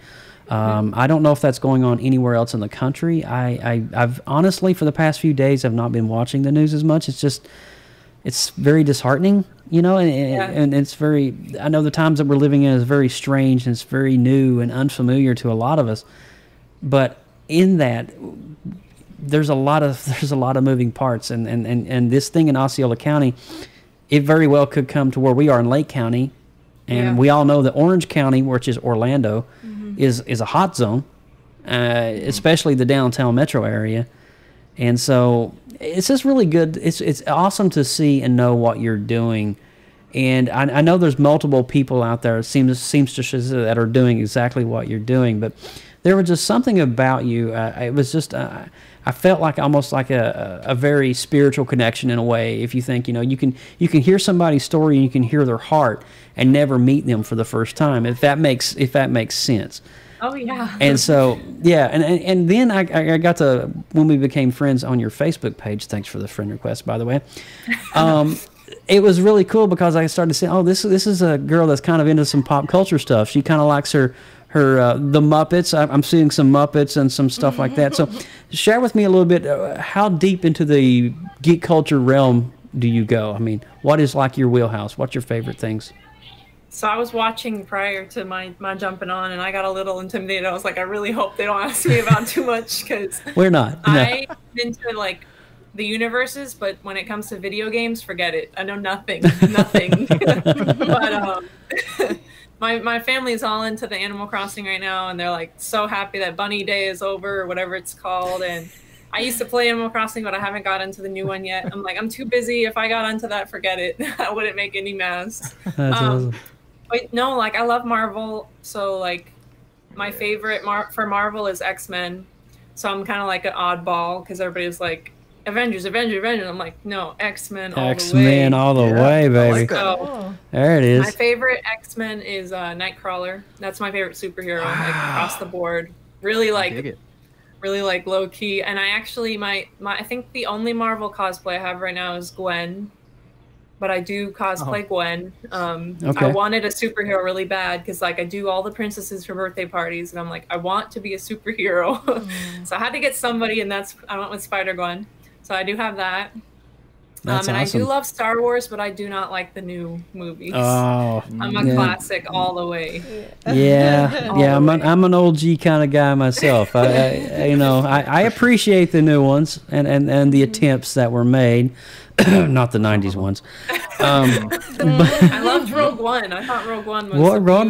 I don't know if that's going on anywhere else in the country. I've honestly, for the past few days, I've not been watching the news as much. It's very disheartening, and it's very, I know the times that we're living in is very strange, and it's very new and unfamiliar to a lot of us. But in that, there's a lot of moving parts, and this thing in Osceola County, it very well could come to where we are in Lake County, and we all know that Orange County, which is Orlando, is a hot zone, especially the downtown metro area, and so it's just really good. It's awesome to see and know what you're doing, And I know there's multiple people out there, seamstresses that are doing exactly what you're doing, but there was just something about you. It was just, I felt like almost like a very spiritual connection in a way. If you think, you can hear somebody's story and you can hear their heart and never meet them for the first time, if that makes sense. Oh yeah. And so and then I got to, when we became friends on your Facebook page. Thanks for the friend request, by the way. It was really cool because I started to say, oh, this is a girl that's kind of into some pop culture stuff. She kind of likes the Muppets. I'm seeing some Muppets and some stuff like that. So share with me a little bit, how deep into the geek culture realm do you go? I mean, what is like your wheelhouse? What's your favorite things? So I was watching prior to my jumping on, and I got a little intimidated. I was like, I really hope they don't ask me about too much, because we're not. No. I'm into like the universes, but when it comes to video games, forget it. I know nothing. But my family is all into the Animal Crossing right now, and they're like so happy that Bunny Day is over, or whatever it's called. And I used to play Animal Crossing, but I haven't got into the new one yet. I'm like, I'm too busy. If I got into that, forget it. I wouldn't make any masks. That's awesome. But no, like I love Marvel, so like my favorite for Marvel is X-Men. So I'm kind of like an oddball because everybody's like Avengers. I'm like, no, X-Men all the way. X-Men all the way, baby. So, there it is. my favorite X-Men is Nightcrawler. That's my favorite superhero, like across the board. Really like low key. And I actually I think the only Marvel cosplay I have right now is Gwen. But I do cosplay Gwen. Okay. I wanted a superhero really bad because like I do all the princesses for birthday parties, and I'm like, I want to be a superhero. So I had to get somebody, and I went with Spider-Gwen. So I do have that. That's and awesome. I do love Star Wars, but I do not like the new movies. Oh, I'm a classic all the way. Yeah, I'm an old G kind of guy myself. I appreciate the new ones and the attempts that were made. Not the 90s ones. I loved Rogue One. I thought Rogue One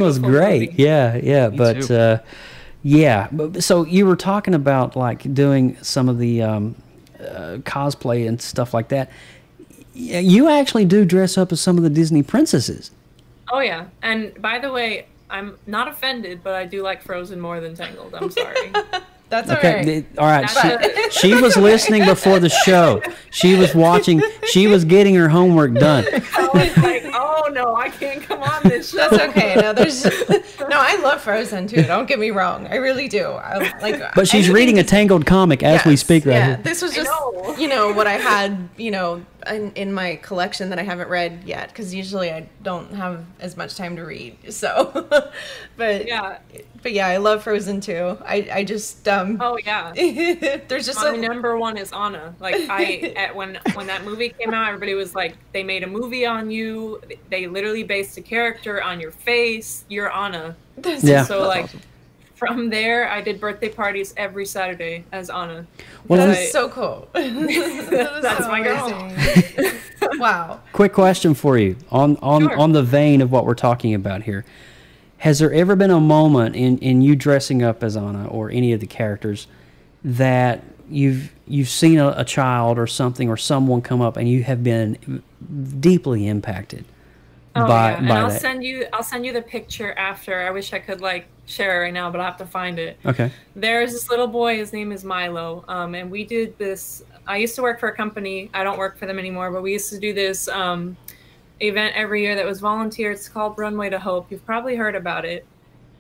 was great. Movie. Yeah. But so you were talking about like doing some of the cosplay and stuff like that. You actually do dress up as some of the Disney princesses. Oh yeah. And by the way, I'm not offended, but I do like Frozen more than Tangled. I'm sorry. That's okay. All right. She was listening before the show. She was watching. She was getting her homework done. I was like, oh no, I can't come on this show. That's okay. No, I love Frozen too. Don't get me wrong. I really do. But she's reading a Tangled comic as we speak right here. This was just what I had in my collection that I haven't read yet, because usually I don't have as much time to read. So, but yeah, I love Frozen too. I just oh yeah. There's just my number one is Anna. Like when that movie came out, everybody was like, they made a movie on you. They literally based a character on your face. You're Anna. So like awesome. From there, I did birthday parties every Saturday as Anna. That's so cool. That's my girl. Wow. Quick question for you on the vein of what we're talking about here. Has there ever been a moment in you dressing up as Anna or any of the characters that you've seen a child or something or someone come up and you have been deeply impacted by and that? I'll send you the picture after. I wish I could like share it right now, but I have to find it. Okay. There's this little boy. His name is Milo. And we did this. I used to work for a company. I don't work for them anymore, but we used to do this event every year that was volunteer. It's called Runway to Hope. You've probably heard about it.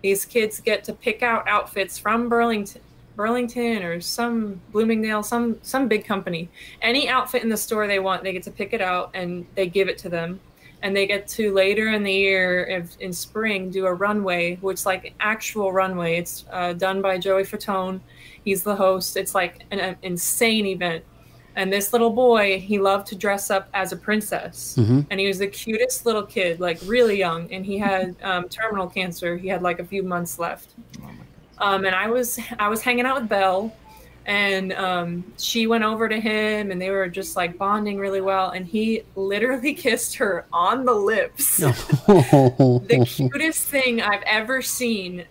These kids get to pick out outfits from Burlington or some Bloomingdale, some big company. Any outfit in the store they want, they get to pick it out and they give it to them. And they get to later in the year, in spring, do a runway, which is like actual runway. It's done by Joey Fatone. He's the host. It's like an insane event. And this little boy, he loved to dress up as a princess. Mm-hmm. And he was the cutest little kid, like really young. And he had terminal cancer. He had like a few months left. And I was hanging out with Belle. And she went over to him, and they were just like bonding really well. And he literally kissed her on the lips. The cutest thing I've ever seen.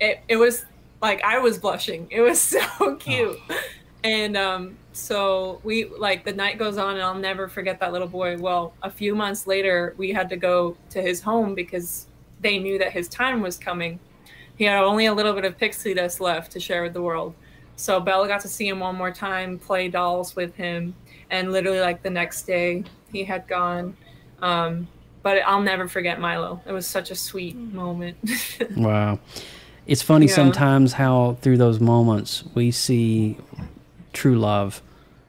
It was like I was blushing. It was so cute. And so we like the night goes on, and I'll never forget that little boy. Well, a few months later, we had to go to his home because they knew that his time was coming. He had only a little bit of pixie dust left to share with the world. So Bella got to see him one more time, play dolls with him, and literally like the next day he had gone. But I'll never forget Milo. It was such a sweet moment. Wow. It's funny sometimes how through those moments we see true love,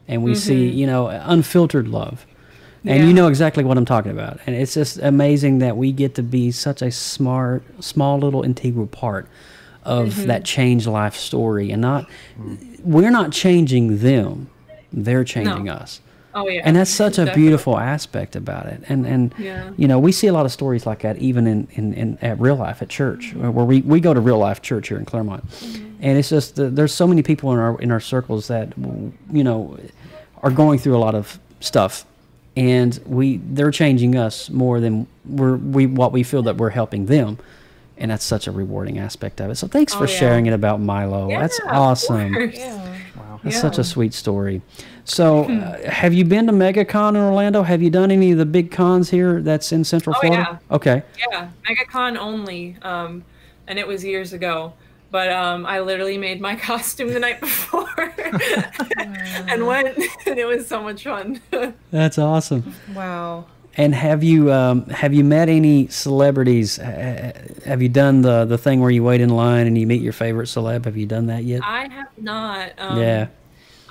and we see, you know, unfiltered love. And you know exactly what I'm talking about. And it's just amazing that we get to be such a small little integral part of that changed life story. And we're not changing them, they're changing us. Oh, yeah. And that's such a beautiful aspect about it. And you know, we see a lot of stories like that even in at real life, at church, where we go to real life church here in Claremont. And it's just, there's so many people in our circles that, you know, are going through a lot of stuff. And they're changing us more than what we feel that we're helping them. And that's such a rewarding aspect of it. So thanks for sharing it about Milo. Yeah, that's awesome. Wow. That's such a sweet story. So have you been to MegaCon in Orlando? Have you done any of the big cons here that's in Central Florida? Yeah. Okay. Yeah, MegaCon only. And it was years ago. But I literally made my costume the night before and went, and it was so much fun. That's awesome. Wow. And have you met any celebrities? Have you done the thing where you wait in line and you meet your favorite celeb? Have you done that yet? I have not. Yeah.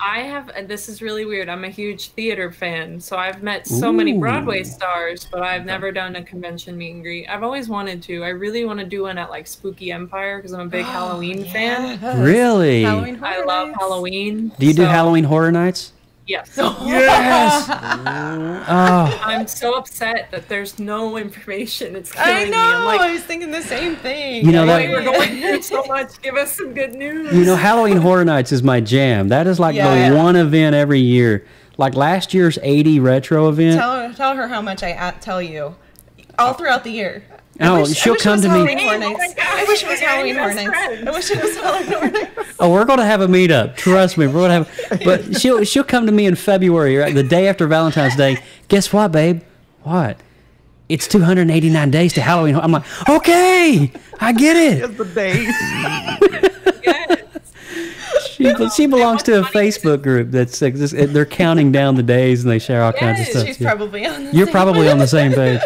I have, and this is really weird. I'm a huge theater fan, so I've met so many Broadway stars, but I've never done a convention meet and greet. I've always wanted to. I really want to do one at like Spooky Empire because I'm a big Halloween fan. Really? I love Halloween. Do you do Halloween Horror Nights? Yes. Yes. I'm so upset that there's no information. It's killing I know. me. I'm like, I was thinking the same thing. You know we're going through so much. Give us some good news. You know, Halloween Horror Nights is my jam. That is like the one event every year. Like last year's 80 retro event. Tell her how much I tell you all throughout the year. She'll come to me. I wish it was Halloween Horror Nights. I wish it was Halloween Horror Nights. Oh, we're going to have a meetup. Trust me, we're going to have. But she'll come to me in February, right, the day after Valentine's Day. Guess what, babe? What? It's 289 days to Halloween. I'm like, okay, I get it. It's the days. She belongs to a Facebook group that's they're counting down the days and they share all kinds of stuff. She's probably on the You're probably on the same page.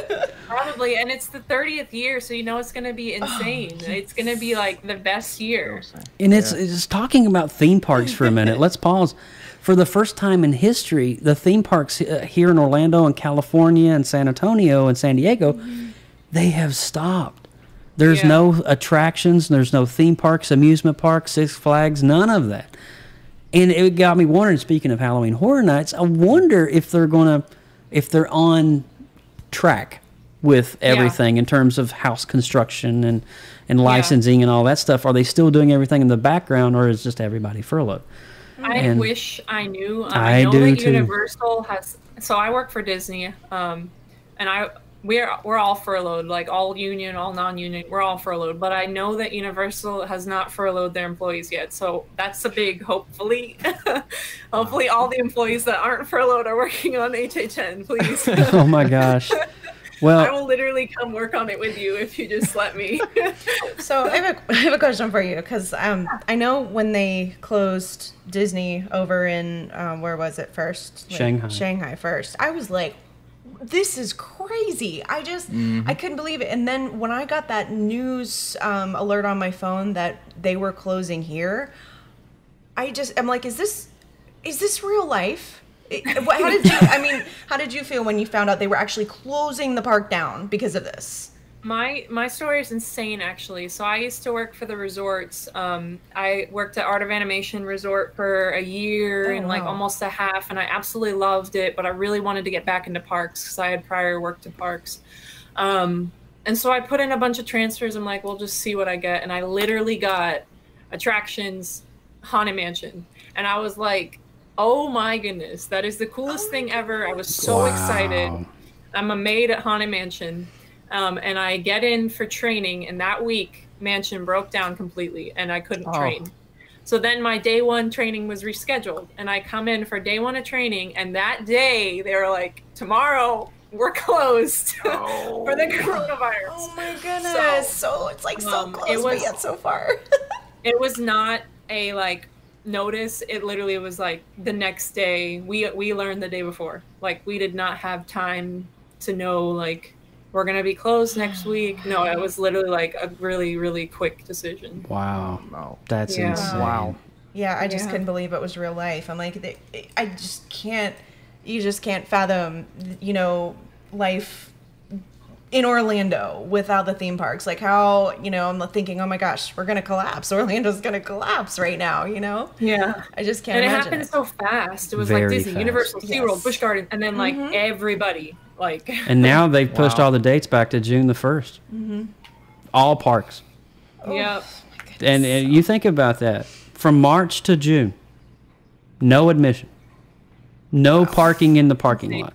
Probably, and it's the 30th year, so you know it's going to be insane. It's going to be like the best year. And it's talking about theme parks for a minute. Let's pause. For the first time in history, the theme parks here in Orlando and California and San Antonio and San Diego, they have stopped. There's no attractions, there's no theme parks, amusement parks, Six Flags, none of that. And it got me wondering, speaking of Halloween Horror Nights, I wonder if they're on track with everything in terms of house construction and licensing and all that stuff. Are they still doing everything in the background, or is just everybody furloughed? I wish I knew. I know that Universal has. So I work for Disney, and we're all furloughed, like all union, all non-union. We're all furloughed, but I know that Universal has not furloughed their employees yet. So that's a big hopefully. Hopefully, all the employees that aren't furloughed are working on HHN. Please. Oh my gosh. Well, I will literally come work on it with you if you just let me. So I have a question for you, because I know when they closed Disney over in where was it first? Shanghai first. I was like, this is crazy. I just I couldn't believe it. And then when I got that news alert on my phone that they were closing here, I'm like, is this real life? How did you feel when you found out they were actually closing the park down because of this? My story is insane, actually. So I used to work for the resorts. I worked at Art of Animation Resort for a year and like almost a half, and I absolutely loved it, but I really wanted to get back into parks because I had prior worked in parks. And so I put in a bunch of transfers. I'm like, we'll just see what I get. And I literally got attractions, Haunted Mansion. And I was like, oh my goodness, that is the coolest thing ever. I was so excited. I'm a maid at Haunted Mansion. And I get in for training, and that week, Mansion broke down completely, and I couldn't train. So then my day 1 training was rescheduled, and I come in for day 1 of training, and that day they were like, tomorrow we're closed for the coronavirus. Oh my goodness. So it's like so close, but yet so far. It was not a like notice. It literally was like the next day. We learned the day before. Like we did not have time to know like we're gonna be closed next week. No, it was literally like a really, really quick decision. Wow. No. That's insane. Wow. Yeah, I just couldn't believe it was real life. I'm like, I just can't, you just can't fathom, you know, life in Orlando without the theme parks. Like how, you know, I'm thinking, oh my gosh, we're going to collapse. Orlando's going to collapse right now, you know? Yeah. I just can't and imagine it happened it. so fast. It was Very like Disney, fast. Universal, SeaWorld, Busch Garden, and then like everybody. Like. And now they've pushed all the dates back to June the 1st. All parks. Yep. And you think about that. From March to June, no admission. No parking in the parking lot.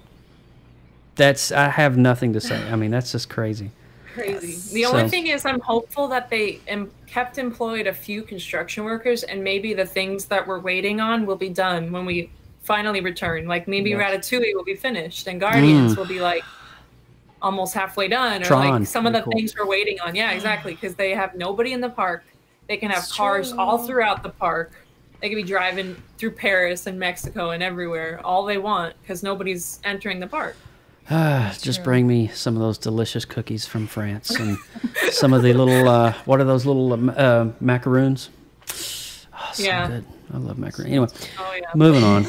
I have nothing to say. I mean, that's just crazy. Crazy. The only thing is I'm hopeful that they kept employed a few construction workers, and maybe the things that we're waiting on will be done when we finally return. Like maybe Ratatouille will be finished and Guardians will be like almost halfway done, or Tron. like some of the things we're waiting on. Yeah, exactly. Because they have nobody in the park. They can have cars all throughout the park. They could be driving through Paris and Mexico and everywhere, all they want, because nobody's entering the park. Just bring me some of those delicious cookies from France and some of the little, what are those little macaroons? Oh, so good. I love macaroons. Anyway, moving on.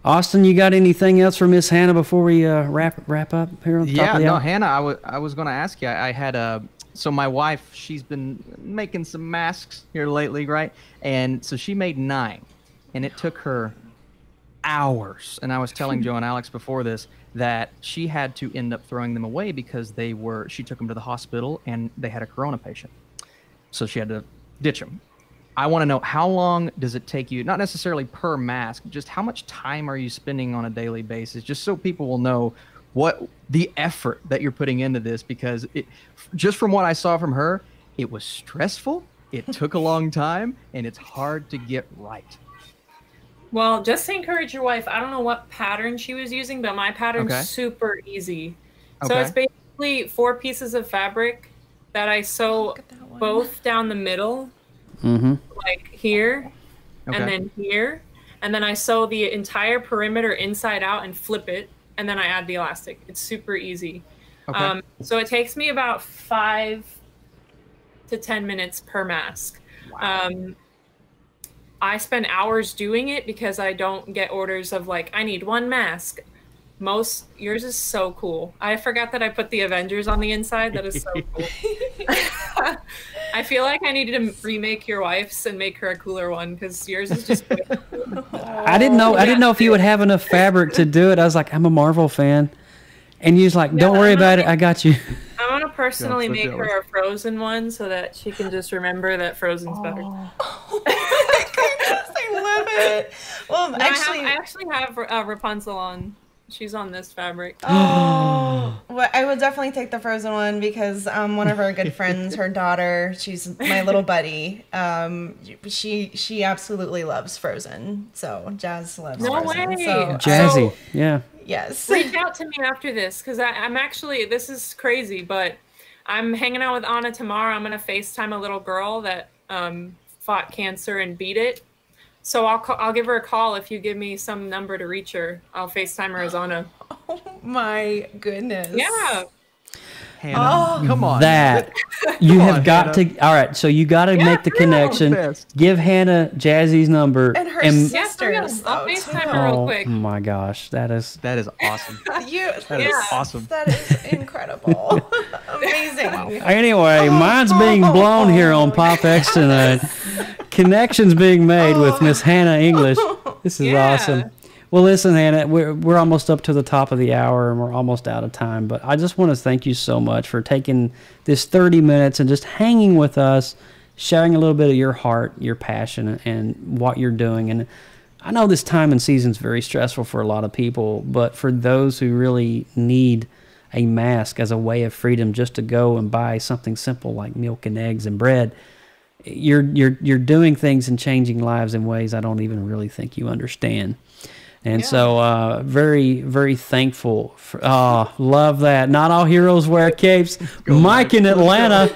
Austin, you got anything else for Miss Hannah before we wrap up here on the top of the hour? Hannah, I was going to ask you. I had so my wife, she's been making some masks here lately, right? And so she made 9, and it took her hours. And I was telling Joe and Alex before this that she had to end up throwing them away because she took them to the hospital and they had a corona patient. So she had to ditch them. I want to know, how long does it take you, not necessarily per mask, just how much time are you spending on a daily basis, just so people will know what the effort that you're putting into this, because just from what I saw from her, it was stressful, it took a long time, and it's hard to get right. Well, just to encourage your wife, I don't know what pattern she was using, but my pattern's super easy. So it's basically 4 pieces of fabric that I sew both down the middle, like here, and then here. And then I sew the entire perimeter inside out and flip it, and then I add the elastic. It's super easy. So it takes me about 5 to 10 minutes per mask. Wow. I spend hours doing it because I don't get orders of like, I need 1 mask. Yours is so cool. I forgot that I put the Avengers on the inside. That is so cool. I feel like I needed to remake your wife's and make her a cooler one, because yours is just cool. I didn't know if you would have enough fabric to do it. I was like, I'm a Marvel fan. And you was like, don't worry about it. I got you. I'm going to personally make her a Frozen one so that she can just remember that Frozen's better. I love it. Well, no, actually, I actually have Rapunzel on. She's on this fabric. Oh, well, I would definitely take the Frozen one because one of our good friends, her daughter, she's my little buddy. She absolutely loves Frozen. So Jazz loves Frozen. No way. So, Jazzy, yeah. Yes. Reach out to me after this, because I'm actually, this is crazy, but I'm hanging out with Anna tomorrow. I'm going to FaceTime a little girl that fought cancer and beat it. So I'll give her a call if you give me some number to reach her. I'll FaceTime her as Anna. Oh my goodness. Yeah. Hannah, come on. That you have got to. All right, so you got to make the connection. Give Hannah Jazzy's number and her sisters. I'll FaceTime her real quick. Oh my gosh, that is awesome. That is awesome. That is incredible. Amazing. Wow. Anyway, mine's being blown here on PopX tonight. Connections being made with Miss Hannah English. This is awesome. Well, listen, Hannah, we're almost up to the top of the hour, and we're almost out of time. But I just want to thank you so much for taking this 30 minutes and just hanging with us, sharing a little bit of your heart, your passion, and what you're doing. And I know this time and season is very stressful for a lot of people, but for those who really need a mask as a way of freedom, just to go and buy something simple like milk and eggs and bread, you're doing things and changing lives in ways I don't even really think you understand. And so, very, very thankful. Love that. Not all heroes wear capes. Mike in Atlanta.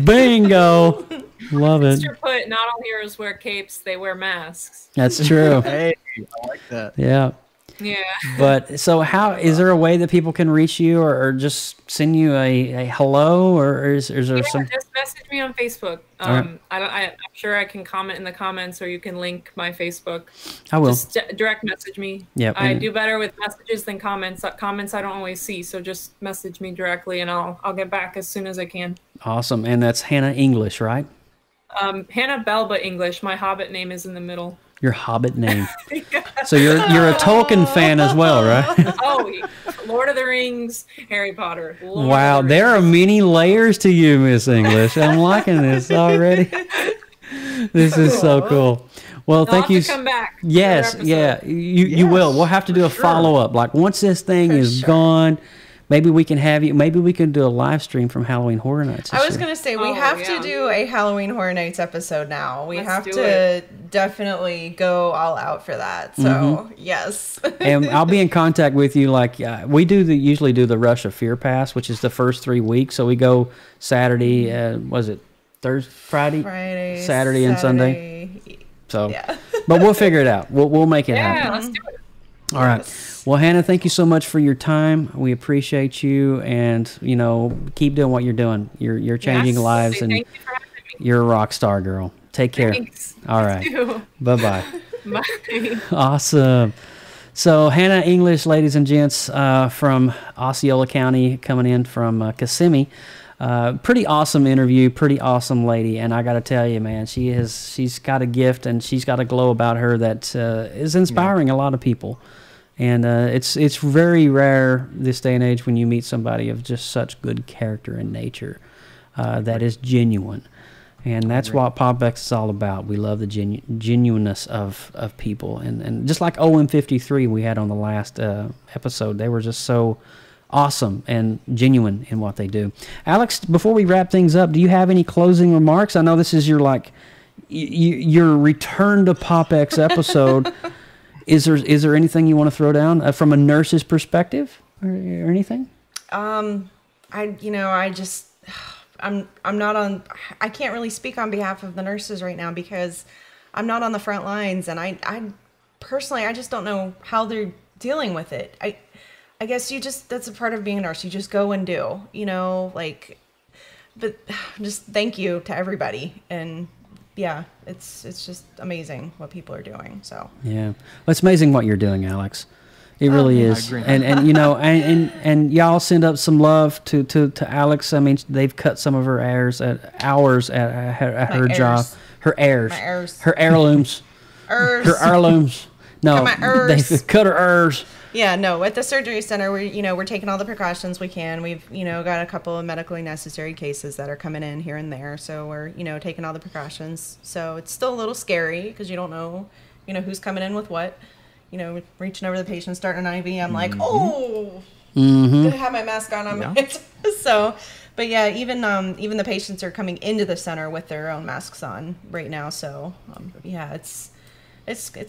Bingo. Love it. Mr. Put, not all heroes wear capes. They wear masks. That's true. Hey, I like that. Yeah. Yeah. But so is there a way that people can reach you or just send you a hello or is there some? Just message me on Facebook. Right. I'm sure I can comment in the comments or you can link my Facebook. I will. Just direct message me. Yep. I do better with messages than comments. Comments I don't always see, so just message me directly and I'll get back as soon as I can. Awesome. And that's Hannah English, right? Hannah Belba English. My Hobbit name is in the middle. Your Hobbit name. So you're a Tolkien fan as well, right? Oh, Lord of the Rings, Harry Potter. Wow, there are many layers to you, Miss English. I'm liking this already. This is so cool. Well, thank you. Come back. Yes, yeah, you will. We'll have to do a follow-up. Like once this thing is gone, maybe we can have you. Maybe we can do a live stream from Halloween Horror Nights. I was going to say, we have to do a Halloween Horror Nights episode now. We have to definitely go all out for that. So, yes. And I'll be in contact with you. Like we usually do the Rush of Fear Pass, which is the first 3 weeks. So we go Saturday, was it Friday, Saturday, and Sunday. So, but we'll figure it out. We'll make it happen. Yeah, let's do it. All right. Well, Hannah, thank you so much for your time. We appreciate you, and keep doing what you're doing. You're changing lives, and you're a rock star, girl. Take care. Thanks. All right. Bye-bye. Bye. Awesome. So Hannah English, ladies and gents, from Osceola County, coming in from Kissimmee. Pretty awesome interview, pretty awesome lady, and I got to tell you, man, she's got a gift and she's got a glow about her that is inspiring a lot of people. And it's very rare this day and age when you meet somebody of just such good character and nature that is genuine. And that's what PopX is all about. We love the genuineness of people. And just like OM53 we had on the last episode, they were just so awesome and genuine in what they do. Alex, before we wrap things up, do you have any closing remarks? I know this is your your return to PopX episode. Is there anything you want to throw down from a nurse's perspective or anything? I'm not on. I can't really speak on behalf of the nurses right now because I'm not on the front lines, and I personally I just don't know how they're dealing with it. I guess that's a part of being a nurse. You just go and do, but just thank you to everybody. And yeah, it's just amazing what people are doing. So yeah, well, it's amazing what you're doing, Alex. It really is. And and y'all send up some love to Alex. I mean, they've cut some of her hours at her job. Her heirs. Her heirlooms. Her heirlooms. No, they've cut her heirs. Yeah, no, at the surgery center, we're taking all the precautions we can. We've, got a couple of medically necessary cases that are coming in here and there. So we're, taking all the precautions. So it's still a little scary because you don't know, who's coming in with what. Reaching over the patient, starting an IV. I'm like, gonna have my mask on. So, but yeah, even the patients are coming into the center with their own masks on right now. So, yeah, it's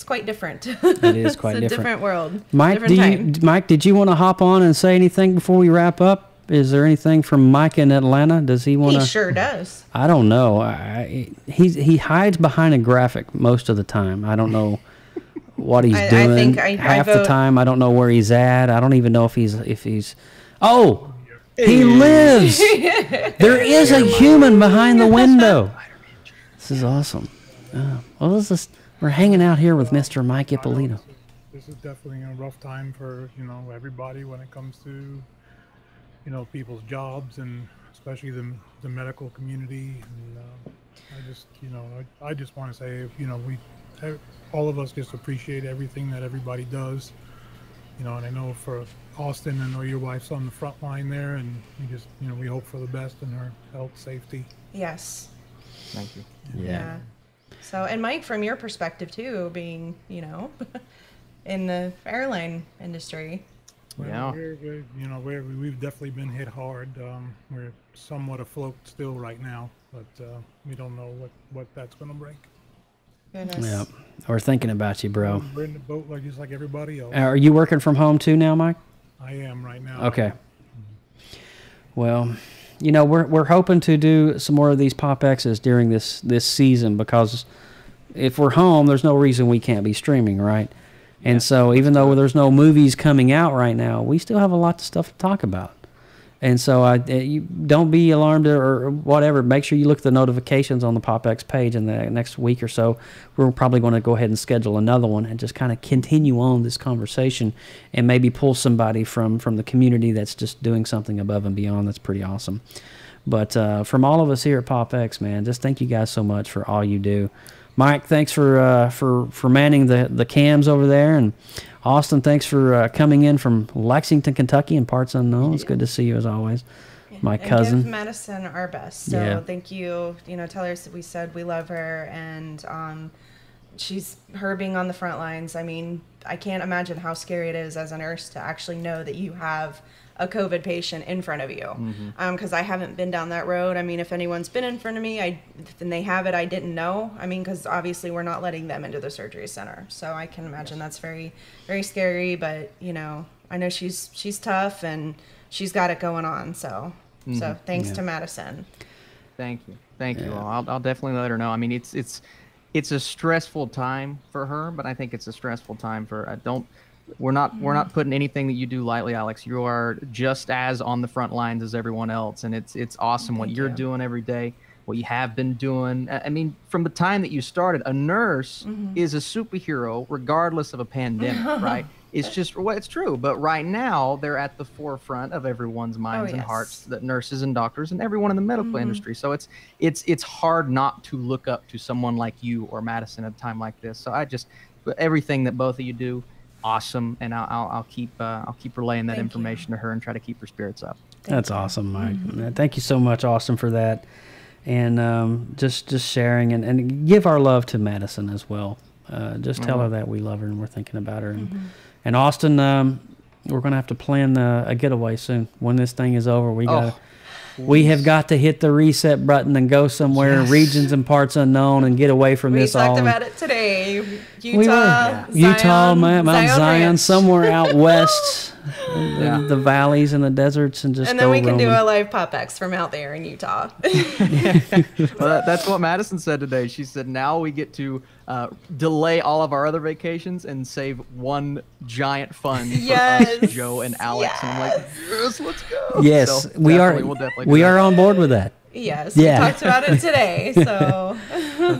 quite different. It is quite it's a different world. Mike, did you want to hop on and say anything before we wrap up? Is there anything from Mike in Atlanta? Does he want to? He sure does. I don't know. He hides behind a graphic most of the time. I don't know what he's doing. I think half the time I don't know where he's at. I don't even know if he's. Oh, he lives. There is a human behind the window. This is awesome. Well, we're hanging out here with Mr. Mike Ippolito. This is definitely a rough time for everybody when it comes to people's jobs and especially the medical community. And I just want to say all of us just appreciate everything that everybody does. And I know for Austin, I know your wife's on the front line there, and we hope for the best in her health, safety. Yes. Thank you. Yeah. So, and Mike, from your perspective too, being, in the airline industry. Yeah. We've definitely been hit hard. We're somewhat afloat still right now, but we don't know what that's going to bring. Goodness. Yeah, we're thinking about you, bro. We're in the boat just like everybody else. Are you working from home too now, Mike? I am right now. Okay. Well, we're hoping to do some more of these PopXs during this season, because if we're home, there's no reason we can't be streaming, right? And so even though there's no movies coming out right now, we still have a lot of stuff to talk about. And so you don't be alarmed or whatever. Make sure you look at the notifications on the PopX page in the next week or so. We're probably going to go ahead and schedule another one and just kind of continue on this conversation and maybe pull somebody from the community that's just doing something above and beyond. That's pretty awesome. But from all of us here at PopX, man, just thank you guys so much for all you do. Mike, thanks for manning the cams over there, and Austin, thanks for coming in from Lexington, Kentucky, in parts unknown. It's good to see you as always. My cousin. Give Madison our best. So thank you. Tell her we said we love her, and her being on the front lines. I mean, I can't imagine how scary it is as a nurse to actually know that you have a COVID patient in front of you. Because I haven't been down that road. I mean, if anyone's been in front of me, and they have it, I didn't know. I mean, because obviously we're not letting them into the surgery center. So I can imagine that's very, very scary. But, I know she's tough and she's got it going on. So thanks to Madison. Thank you. I'll definitely let her know. I mean, it's a stressful time for her, but I think it's a stressful time for we're not putting anything that you do lightly, Alex. You are just as on the front lines as everyone else, and it's awesome what you're doing every day, what you have been doing. I mean, from the time that you started, a nurse is a superhero regardless of a pandemic, right? It's just it's true. But right now, they're at the forefront of everyone's minds and hearts, the nurses and doctors and everyone in the medical industry. So it's hard not to look up to someone like you or Madison at a time like this. So everything that both of you do, awesome, and I'll keep relaying that information to her and try to keep her spirits up. That's awesome, Mike. Thank you so much, Austin, for that, and just sharing and give our love to Madison as well. Just tell her that we love her and we're thinking about her. And Austin, we're gonna have to plan a getaway soon. When this thing is over, we have got to hit the reset button and go somewhere, regions and parts unknown, and get away from this all. We talked about it today. Utah, Mount Zion, somewhere out west, the valleys and the deserts, and just. And then we can do a live PopX from out there in Utah. Well, that's what Madison said today. She said now we get to delay all of our other vacations and save one giant fund for us, Joe and Alex. And I'm like, yes, let's go. Yes, so we are on board with that. Yes, we talked about it today. So.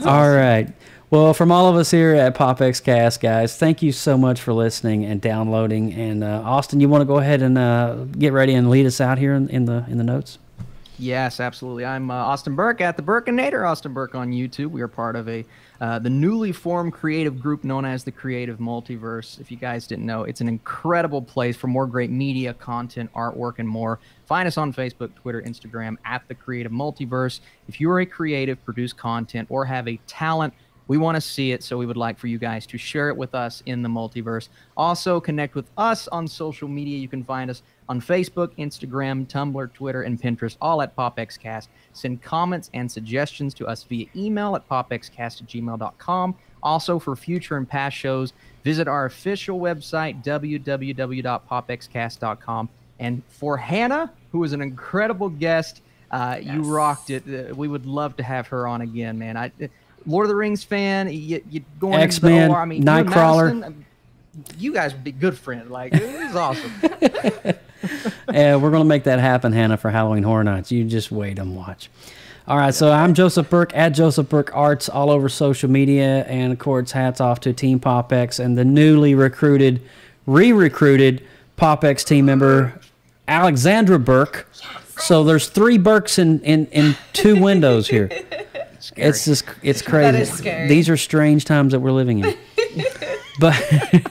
All right. Well, from all of us here at PopXcast, guys, thank you so much for listening and downloading. And Austin, you want to go ahead and get ready and lead us out here in the notes? Yes, absolutely. I'm Austin Burke at the Burkinator, Austin Burke on YouTube. We are part of the newly formed creative group known as the Creative Multiverse. If you guys didn't know, it's an incredible place for more great media, content, artwork, and more. Find us on Facebook, Twitter, Instagram at the Creative Multiverse. If you are a creative, produce content, or have a talent, we want to see it, so we would like for you guys to share it with us in the multiverse. Also, connect with us on social media. You can find us on Facebook, Instagram, Tumblr, Twitter, and Pinterest, all at PopXcast. Send comments and suggestions to us via email at popxcast@gmail.com. Also, for future and past shows, visit our official website, www.popxcast.com. And for Hannah, who is an incredible guest, you rocked it. We would love to have her on again, man. Lord of the Rings fan, you going X-Men, into the OR, I mean, Nightcrawler. You guys would be good friends. Like, it is awesome. We're going to make that happen, Hannah, for Halloween Horror Nights. You just wait and watch. All right, so I'm Joseph Burke at Joseph Burke Arts all over social media. And, of course, hats off to Team PopX and the newly re-recruited PopX team member, Alexandra Burke. Yes. So there's 3 Burkes in 2 windows here. It's crazy. That is scary. These are strange times that we're living in. But I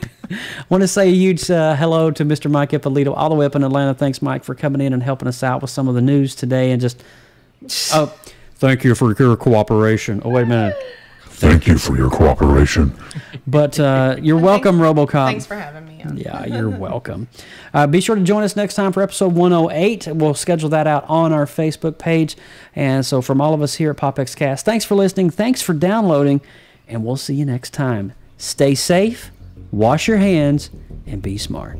want to say a huge hello to Mr. Mike Ippolito all the way up in Atlanta. Thanks, Mike, for coming in and helping us out with some of the news today. And just, thank you for your cooperation. Oh, wait a minute. Thank you for your cooperation. But you're welcome, RoboCop. Thanks for having me. me up. Yeah, you're welcome. Be sure to join us next time for episode 108. We'll schedule that out on our Facebook page. And so from all of us here at PopXcast, thanks for listening. Thanks for downloading. And we'll see you next time. Stay safe, wash your hands, and be smart.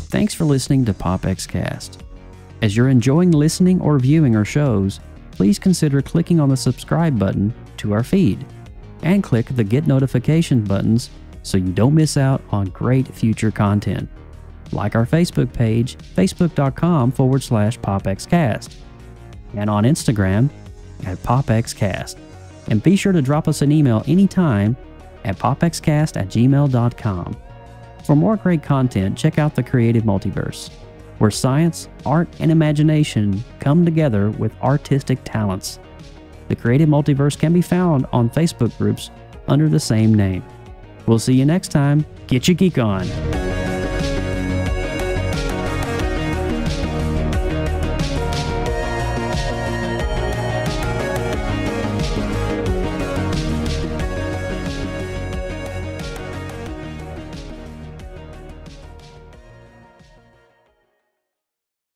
Thanks for listening to PopXcast. As you're enjoying listening or viewing our shows, please consider clicking on the subscribe button to our feed and click the get notification buttons so you don't miss out on great future content. Like our Facebook page, facebook.com/PopXcast, and on Instagram at PopXcast. And be sure to drop us an email anytime at popxcast@gmail.com. For more great content, check out the Creative Multiverse, where science, art, and imagination come together with artistic talents. The Creative Multiverse can be found on Facebook groups under the same name. We'll see you next time. Get your geek on!